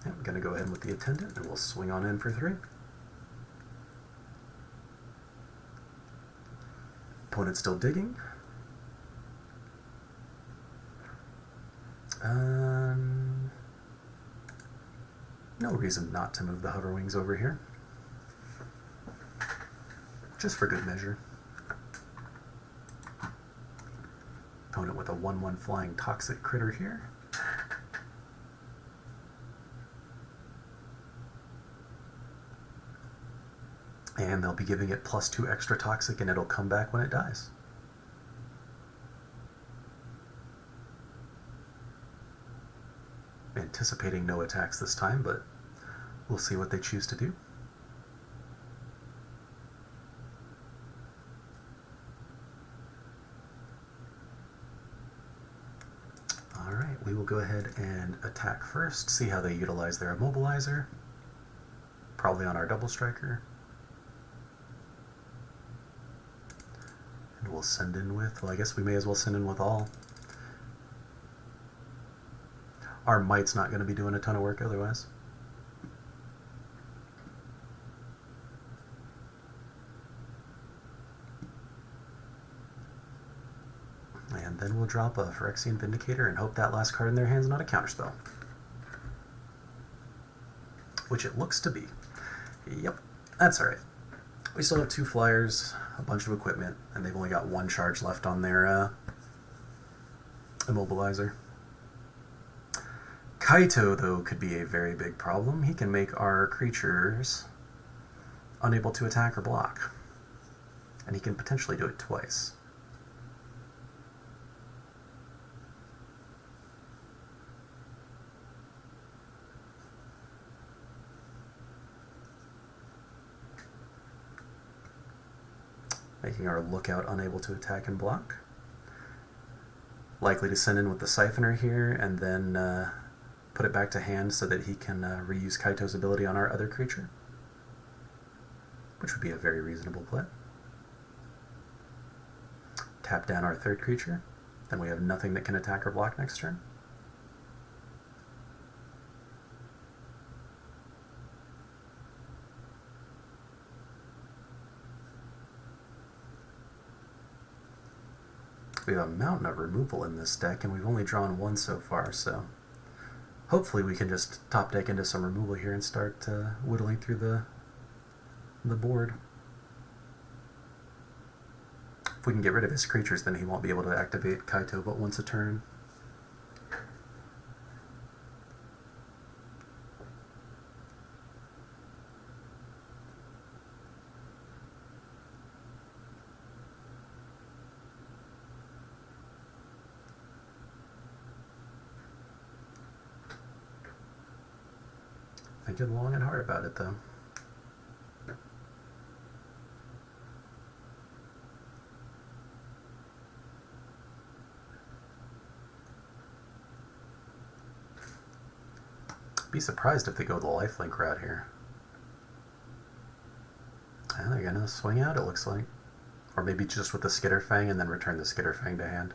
I'm going to go ahead with the Attendant, and we'll swing on in for 3. Opponent still digging. No reason not to move the Hover Wings over here. Just for good measure. Opponent with a 1/1 flying Toxic Critter here. And they'll be giving it +2 extra toxic, and it'll come back when it dies. Anticipating no attacks this time, but we'll see what they choose to do. Alright, we will go ahead and attack first, see how they utilize their Immobilizer. Probably on our Double Striker. And we'll send in with, well, I guess we may as well send in with all. Our Might's not going to be doing a ton of work otherwise. then we'll drop a Phyrexian Vindicator and hope that last card in their hand is not a counterspell. Which it looks to be. Yep, that's alright. We still have 2 flyers, a bunch of equipment, and they've only got 1 charge left on their immobilizer. Kaito, though, could be a very big problem. He can make our creatures unable to attack or block. And he can potentially do it twice. Making our lookout unable to attack and block. Likely to send in with the Siphoner here, and then put it back to hand so that he can reuse Kaito's ability on our other creature. Which would be a very reasonable play. Tap down our 3rd creature, then we have nothing that can attack or block next turn. We have a mountain of removal in this deck, and we've only drawn 1 so far, so hopefully we can just top deck into some removal here and start whittling through the board. If we can get rid of his creatures, then he won't be able to activate Kaito but once a turn. Thinking long and hard about it, though. Be surprised if they go the lifelink route here. And they're gonna swing out, it looks like. Or maybe just with the Skitterfang and then return the Skitterfang to hand.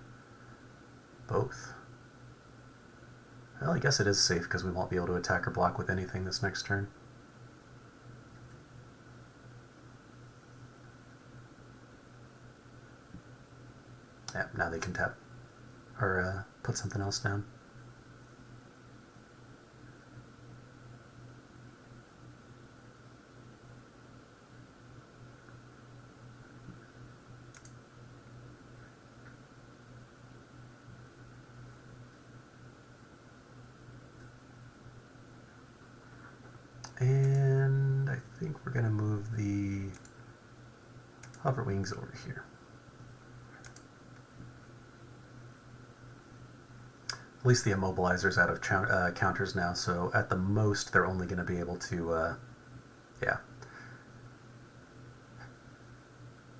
Both. Well, I guess it is safe because we won't be able to attack or block with anything this next turn. Yeah, now they can tap or put something else down. And I think we're going to move the Hoverwings over here. At least the Immobilizer's out of counters now, so at the most they're only going to be able to, yeah,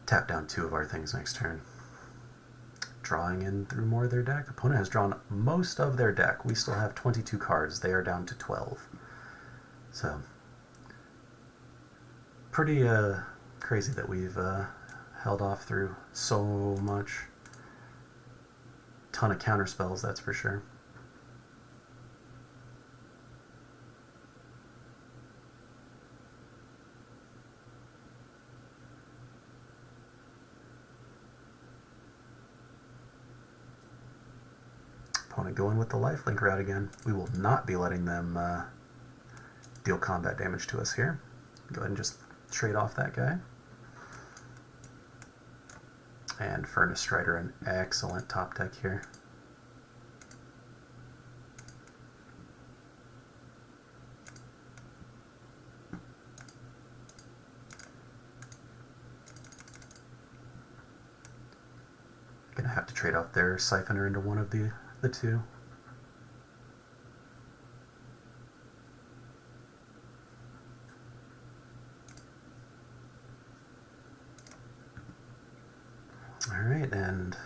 tap down 2 of our things next turn. Drawing in through more of their deck. Opponent has drawn most of their deck. We still have 22 cards. They are down to 12. So, pretty crazy that we've held off through so much. Ton of counter spells, that's for sure. Opponent going with the lifelink route again. We will not be letting them deal combat damage to us here. Go ahead and just trade off that guy. And Furnace Strider, an excellent top deck here. Gonna have to trade off their Siphoner into one of the 2. Alright, and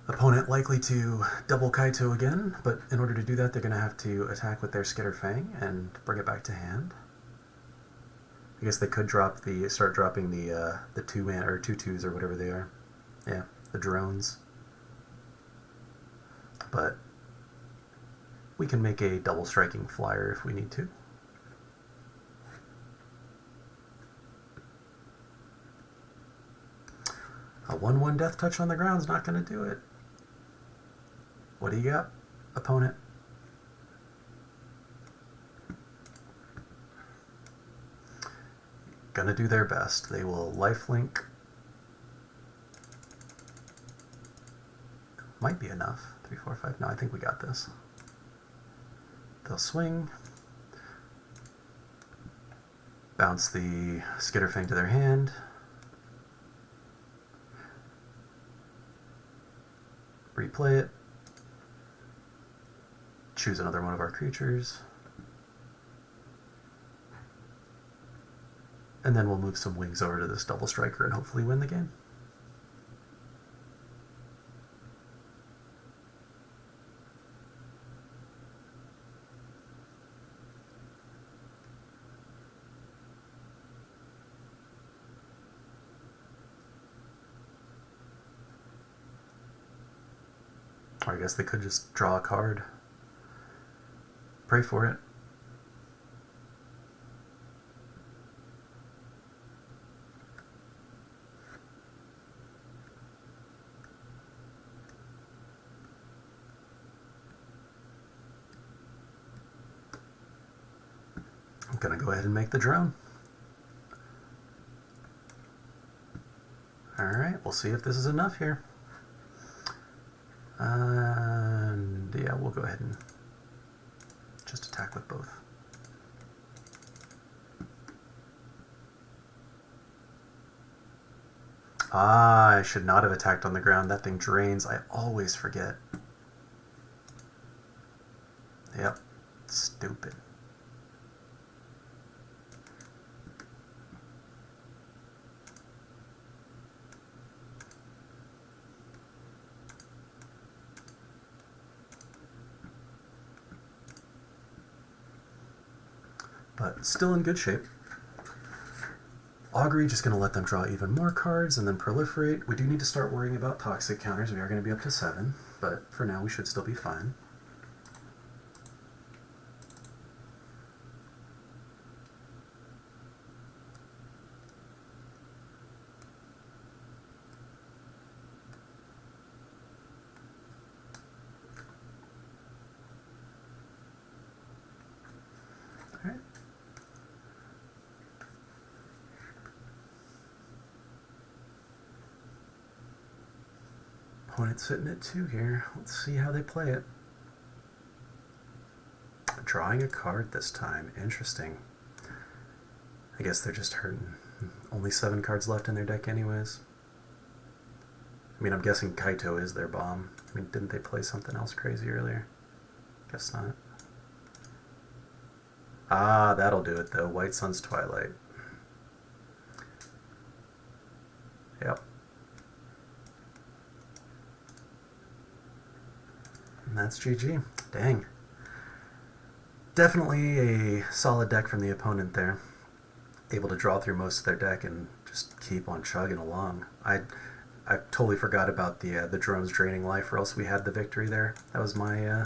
opponent likely to double Kaito again, but in order to do that they're going to have to attack with their Skitterfang and bring it back to hand. I guess they could start dropping the 2-man or 2/2s or whatever they are. Yeah, the drones. But we can make a double striking flyer if we need to. A 1/1 death touch on the ground's not going to do it. What do you got, opponent? Gonna do their best. They will lifelink. Might be enough. 3, 4, 5. No, I think we got this. They'll swing. Bounce the Skitterfang to their hand. Replay it. Choose another one of our creatures. And then we'll move some wings over to this double striker and hopefully win the game. Or I guess they could just draw a card. Pray for it. I'm going to go ahead and make the drone. Alright, we'll see if this is enough here. And yeah, we'll go ahead and just attack with both. Ah, I should not have attacked on the ground. That thing drains. I always forget. Yep, stupid. But still in good shape. Augury, just going to let them draw even more cards and then proliferate. We do need to start worrying about toxic counters. We are going to be up to 7, but for now we should still be fine. Alright. Opponent's sitting at 2 here. Let's see how they play it. Drawing a card this time. Interesting. I guess they're just hurting. Only 7 cards left in their deck anyways. I mean, I'm guessing Kaito is their bomb. I mean, didn't they play something else crazy earlier? Guess not. Ah, that'll do it though. White Sun's Twilight. Yep. And that's GG. Dang. Definitely a solid deck from the opponent there. Able to draw through most of their deck and just keep on chugging along. I totally forgot about the drones draining life, or else we had the victory there. That was my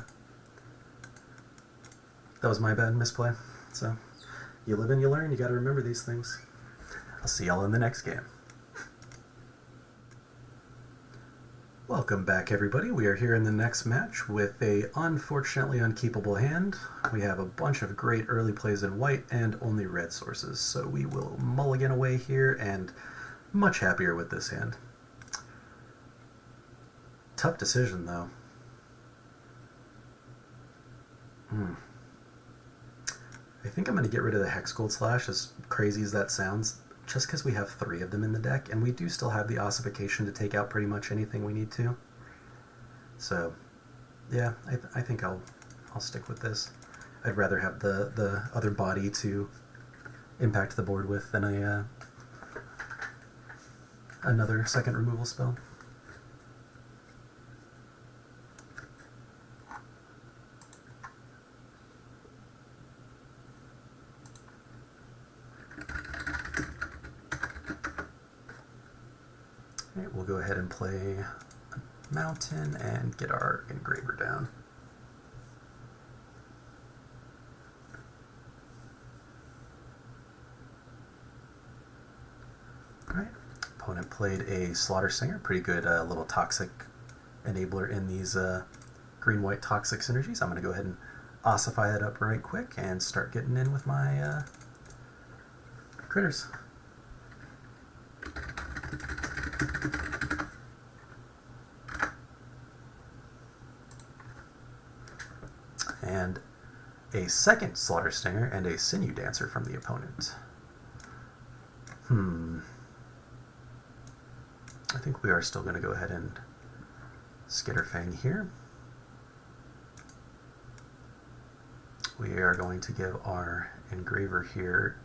bad misplay. So, you live and you learn. You got to remember these things. I'll see y'all in the next game. Welcome back, everybody. We are here in the next match with a unfortunately unkeepable hand. We have a bunch of great early plays in white and only red sources, so we will mulligan away here and much happier with this hand. Tough decision, though. I think I'm going to get rid of the Hex Gold Slash, as crazy as that sounds, just because we have 3 of them in the deck, and we do still have the ossification to take out pretty much anything we need to. So, yeah, I think I'll stick with this. I'd rather have the other body to impact the board with than another second removal spell. Alright, we'll go ahead and play a mountain and get our engraver down. Alright, Opponent played a Slaughter Singer, pretty good little toxic enabler in these green-white toxic synergies. I'm going to go ahead and ossify that up right quick and start getting in with my critters. And a second Slaughter Stinger and a Sinew Dancer from the opponent. I think we are still going to go ahead and Skitterfang here. We are going to give our Engraver here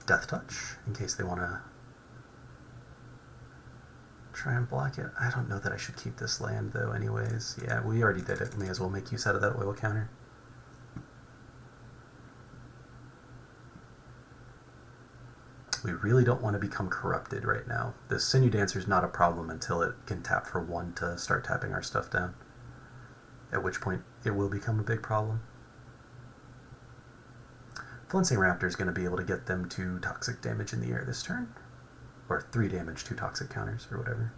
Death Touch in case they want to try and block it. I don't know that I should keep this land though anyways. Yeah, we already did it. May as well make use out of that oil counter. We really don't want to become corrupted right now. The Sinew Dancer is not a problem until it can tap for 1 to start tapping our stuff down. At which point it will become a big problem. Flincing Raptor is going to be able to get them 2 toxic damage in the air this turn. Or 3 damage, 2 toxic counters, or whatever.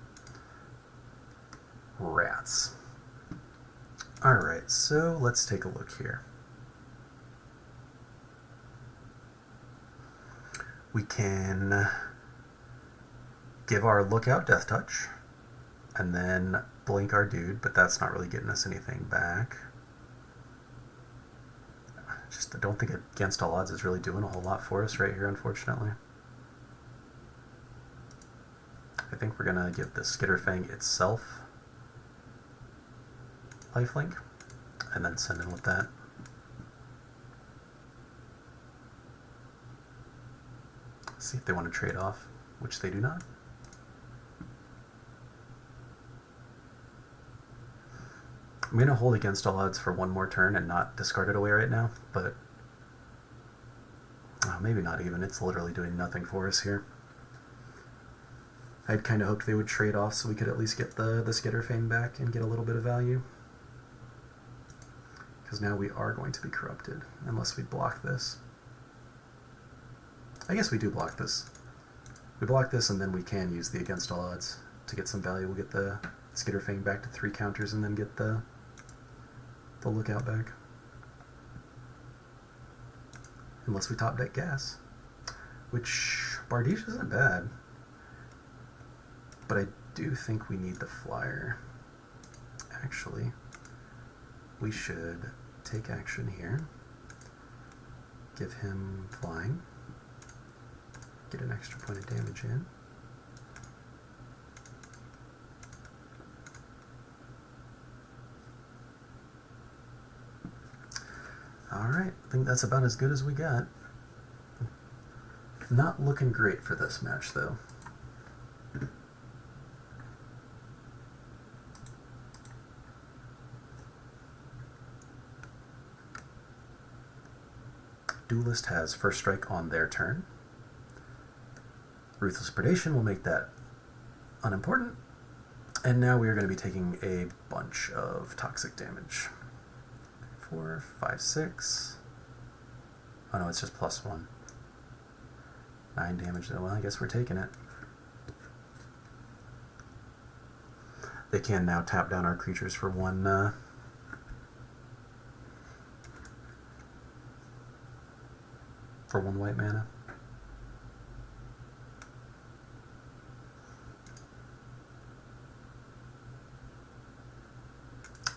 Rats. Alright, so let's take a look here. We can give our Lookout Death Touch, and then blink our dude, but that's not really getting us anything back. I don't think Against All Odds is really doing a whole lot for us right here, unfortunately. I think we're going to give the Skitterfang itself lifelink, and then send in with that. See if they want to trade off, which they do not. I'm going to hold Against All Odds for 1 more turn and not discard it away right now, but maybe not even. It's literally doing nothing for us here. I'd kind of hoped they would trade off so we could at least get the Skitterfang back and get a little bit of value. Because now we are going to be corrupted, unless we block this. I guess we do block this. We block this and then we can use the Against All Odds to get some value. We'll get the Skitterfang back to 3 counters and then get the Lookout back. Unless we top deck Gas, which Bardiche isn't bad. But I do think we need the flyer. Actually, we should take action here. Give him flying. Get an extra point of damage in. Alright, I think that's about as good as we got. Not looking great for this match, though. Duelist has first strike on their turn. Ruthless Predation will make that unimportant. And now we are going to be taking a bunch of toxic damage. 4, 5, 6. Oh no, it's just +1. 9 damage. Well, I guess we're taking it. They can now tap down our creatures for 1 white mana.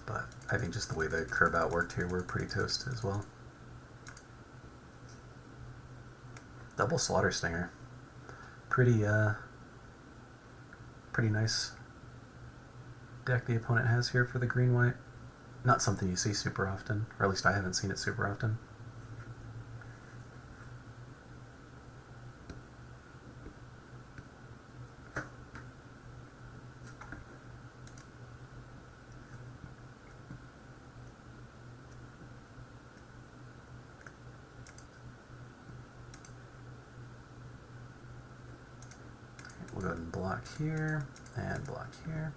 But I think just the way the curve out worked here, we're pretty toast as well. Double Slaughter Stinger. Pretty nice deck the opponent has here for the green-white. Not something you see super often, or at least I haven't seen it super often. We'll go ahead and block here, and block here.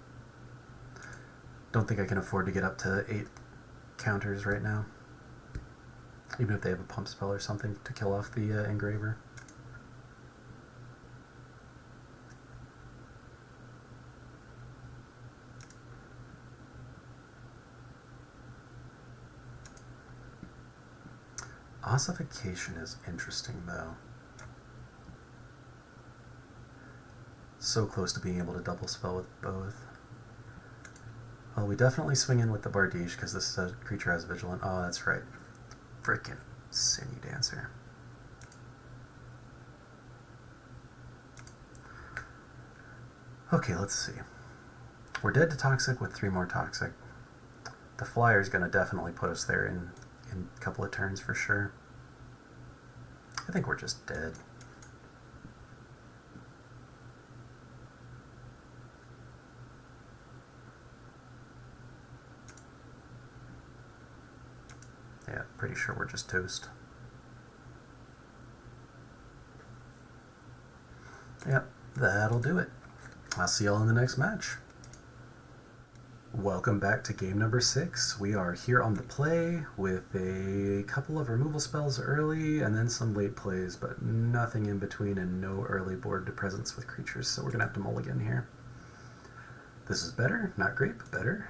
Don't think I can afford to get up to 8 counters right now. Even if they have a pump spell or something to kill off the Engraver. Ossification is interesting, though. So close to being able to double spell with both. Well, we definitely swing in with the Bardiche because this is a creature has Vigilant. Oh, that's right. Frickin' Sinew Dancer. Okay, let's see. We're dead to Toxic with 3 more Toxic. The Flyer is going to definitely put us there in a couple of turns for sure. I think we're just dead. Yeah, pretty sure we're just toast. Yep, that'll do it. I'll see y'all in the next match. Welcome back to game number 6. We are here on the play with a couple of removal spells early and then some late plays, but nothing in between and no early board to presence with creatures, so we're going to have to mulligan here. This is better. Not great, but better.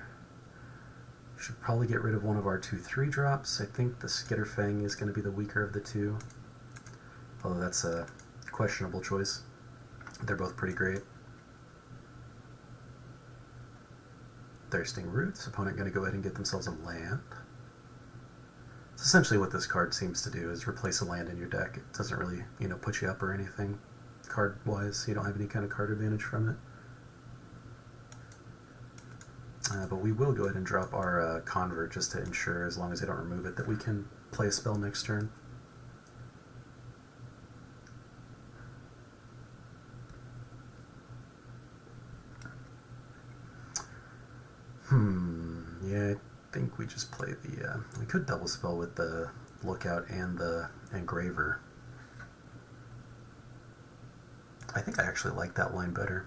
Should probably get rid of one of our 2/3 drops. I think the Skitterfang is going to be the weaker of the two, although that's a questionable choice. They're both pretty great. Thirsting Roots. Opponent going to go ahead and get themselves a land. It's essentially what this card seems to do, is replace a land in your deck. It doesn't really, put you up or anything card-wise. You don't have any kind of card advantage from it. But we will go ahead and drop our Convert just to ensure, as long as they don't remove it, that we can play a spell next turn. Yeah, I think we just play the... we could double spell with the Lookout and the Engraver. I think I actually like that line better.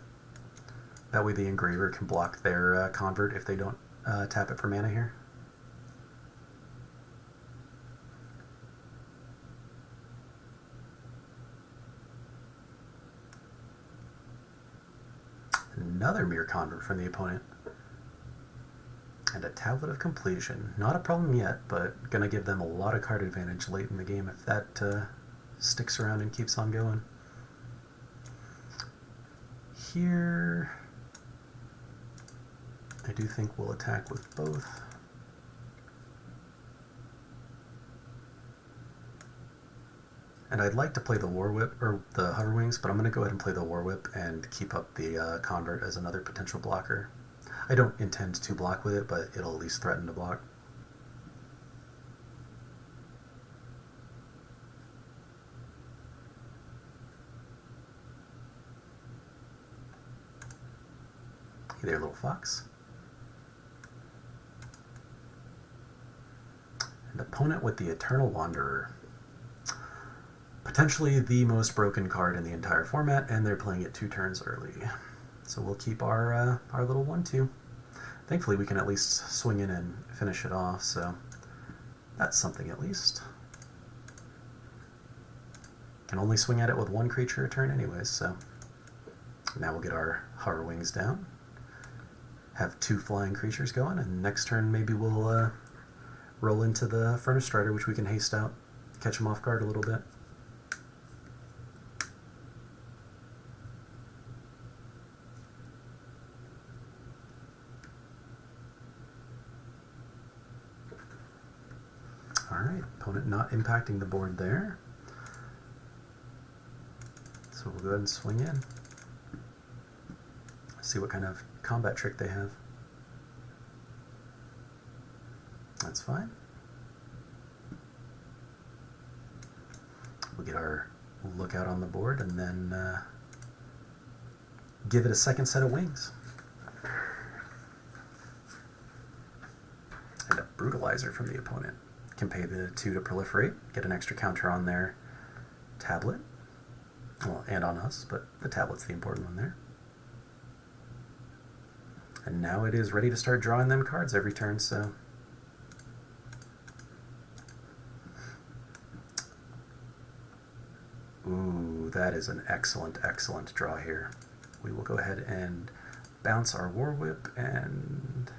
That way the Engraver can block their Convert if they don't tap it for mana here. Another Mere Convert from the opponent. And a Tablet of Completion. Not a problem yet, but gonna give them a lot of card advantage late in the game if that sticks around and keeps on going. Here, I do think we'll attack with both. And I'd like to play the War Whip, or the Hover Wings, but I'm going to go ahead and play the War Whip and keep up the Convert as another potential blocker. I don't intend to block with it, but it'll at least threaten to block. Hey there, little fox. And opponent with the Eternal Wanderer. Potentially the most broken card in the entire format, and they're playing it 2 turns early. So we'll keep our little 1/2. Thankfully we can at least swing in and finish it off, so that's something at least. Can only swing at it with 1 creature a turn anyways, so now we'll get our Hover Wings down. Have 2 flying creatures going, and next turn maybe we'll roll into the Furnace Strider, which we can haste out, catch them off guard a little bit. Alright, opponent not impacting the board there. So we'll go ahead and swing in. See what kind of combat trick they have. That's fine. We'll get our Lookout on the board and then give it a second set of wings. And a Brutalizer from the opponent. Can pay the 2 to proliferate, get an extra counter on their tablet. Well, and on us, but the tablet's the important one there. And now it is ready to start drawing them cards every turn, so... Ooh, that is an excellent, excellent draw here. We will go ahead and bounce our War Whip, and...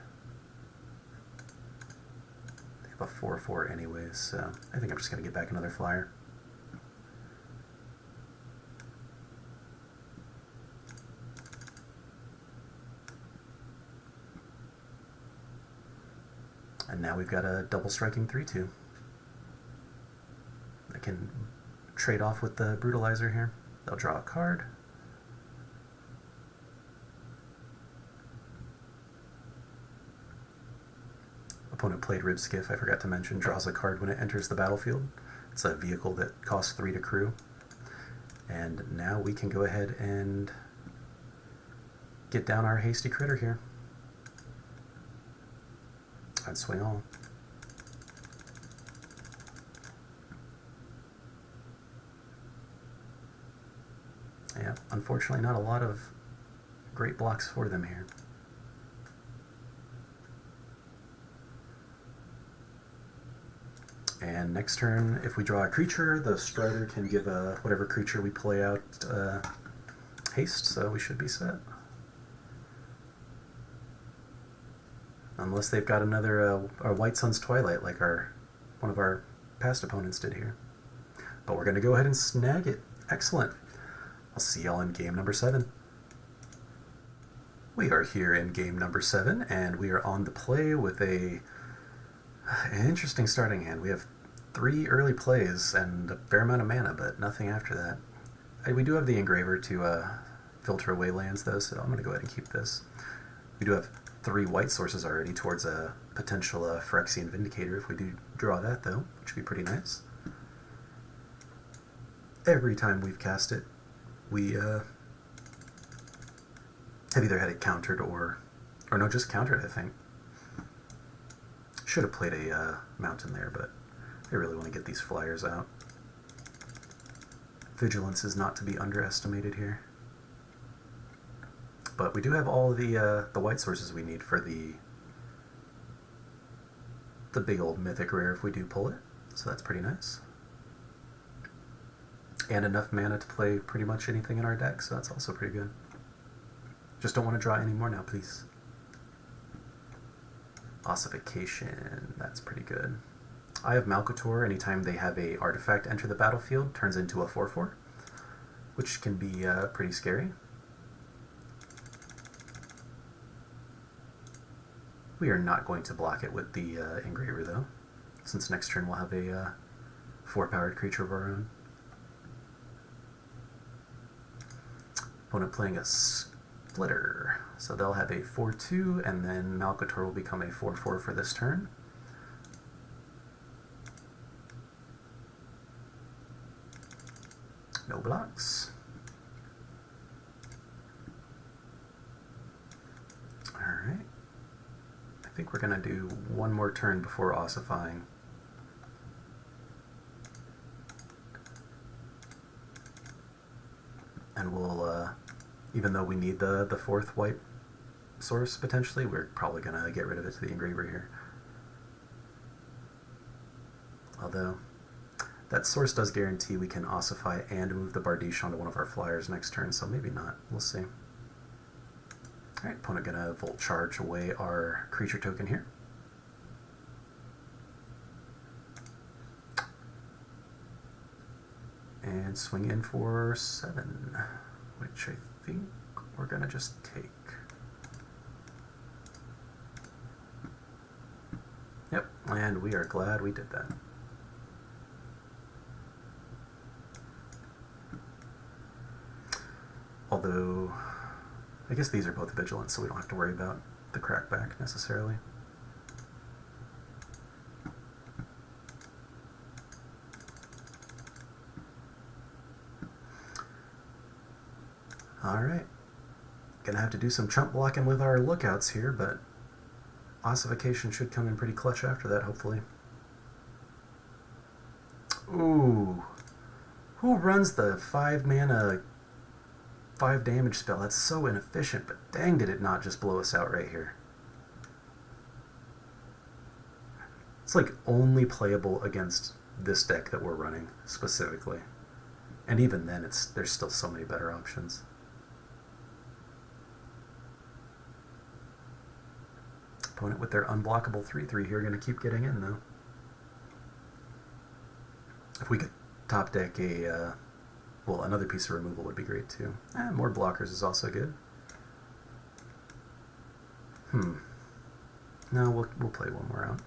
they have a 4/4 anyways, so I think I'm just going to get back another flyer. And now we've got a double striking 3/2. I can trade off with the Brutalizer here. They'll draw a card. Opponent played Rib Skiff, I forgot to mention, draws a card when it enters the battlefield. It's a vehicle that costs 3 to crew. And now we can go ahead and get down our hasty critter here. I'd swing all. Yeah, unfortunately not a lot of great blocks for them here. And next turn, if we draw a creature, the Strider can give whatever creature we play out haste, so we should be set. Unless they've got another White Sun's Twilight like one of our past opponents did here. But we're going to go ahead and snag it. Excellent. I'll see y'all in game number 7. We are here in game number 7, and we are on the play with an interesting starting hand. We have 3 early plays and a fair amount of mana, but nothing after that. We do have the Engraver to filter away lands, though, so I'm going to go ahead and keep this. We do have 3 white sources already towards a potential Phyrexian Vindicator if we do draw that, though, which would be pretty nice. Every time we've cast it, we have either had it countered or no, just countered, I think. Should have played a mountain there, but I really want to get these flyers out. Vigilance is not to be underestimated here. But we do have all the white sources we need for the big old mythic rare if we do pull it, so that's pretty nice. And enough mana to play pretty much anything in our deck, so that's also pretty good. Just don't want to draw any more now, please. Ossification, that's pretty good. I have Malcator. Anytime they have a artifact enter the battlefield, turns into a 4/4, which can be pretty scary. We are not going to block it with the Engraver, though, since next turn we'll have a 4-powered creature of our own. Opponent playing a Splitter, so they'll have a 4/2, and then Malcator will become a 4/4 for this turn. No blocks. Alright. I think we're going to do one more turn before ossifying. And we'll, even though we need the 4th white source potentially, we're probably going to get rid of it to the Engraver here. Although, that source does guarantee we can ossify and move the Bardiche onto one of our flyers next turn, so maybe not. We'll see. Alright, opponent going to Volt Charge away our creature token here. And swing in for 7, which I think we're going to just take. Yep, and we are glad we did that. Although, I guess these are both vigilance, so we don't have to worry about the crackback necessarily. Alright, gonna have to do some chump blocking with our lookouts here, but ossification should come in pretty clutch after that, hopefully. Ooh, who runs the 5 mana 5 damage spell? That's so inefficient, but dang, did it not just blow us out right here. It's like only playable against this deck that we're running specifically, and even then there's still so many better options. Opponent with their unblockable 3/3 here, going to keep getting in though. If we could top deck well, another piece of removal would be great too. More blockers is also good. No, we'll play one more out.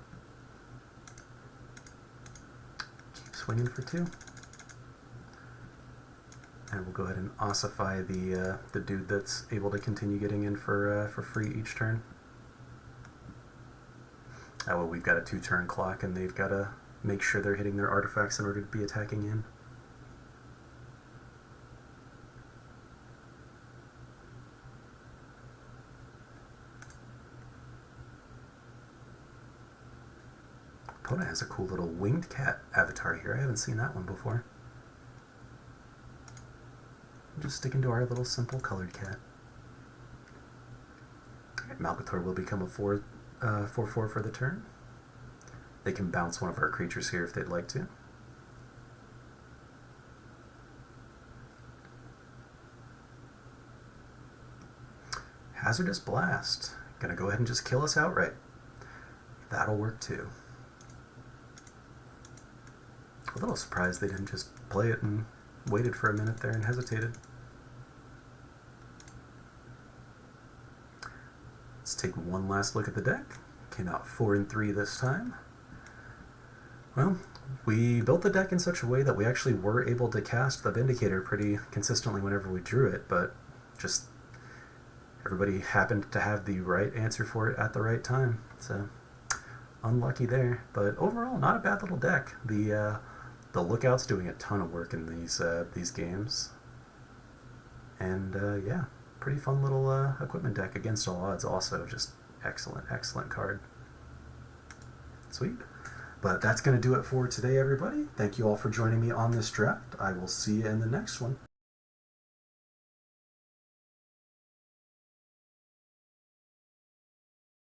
Keep swinging for 2. And we'll go ahead and ossify the dude that's able to continue getting in for free each turn. Oh, well, we've got a 2-turn clock, and they've got to make sure they're hitting their artifacts in order to be attacking in. Opponent has a cool little winged cat avatar here. I haven't seen that one before. Just sticking to our little simple colored cat. Alright, Malcator will become a 4/4 for the turn. They can bounce one of our creatures here if they'd like to. Hazardous Blast. Gonna go ahead and just kill us outright. That'll work too. A little surprised they didn't just play it and waited for a minute there and hesitated. Let's take one last look at the deck. Came out 4-3 this time. Well, we built the deck in such a way that we actually were able to cast the Vindicator pretty consistently whenever we drew it, but just everybody happened to have the right answer for it at the right time. So unlucky there, but overall not a bad little deck. The Lookout's doing a ton of work in these games, and yeah, pretty fun little equipment deck against all odds. Also, just excellent card. Sweet. But that's going to do it for today, everybody. Thank you all for joining me on this draft. I will see you in the next one.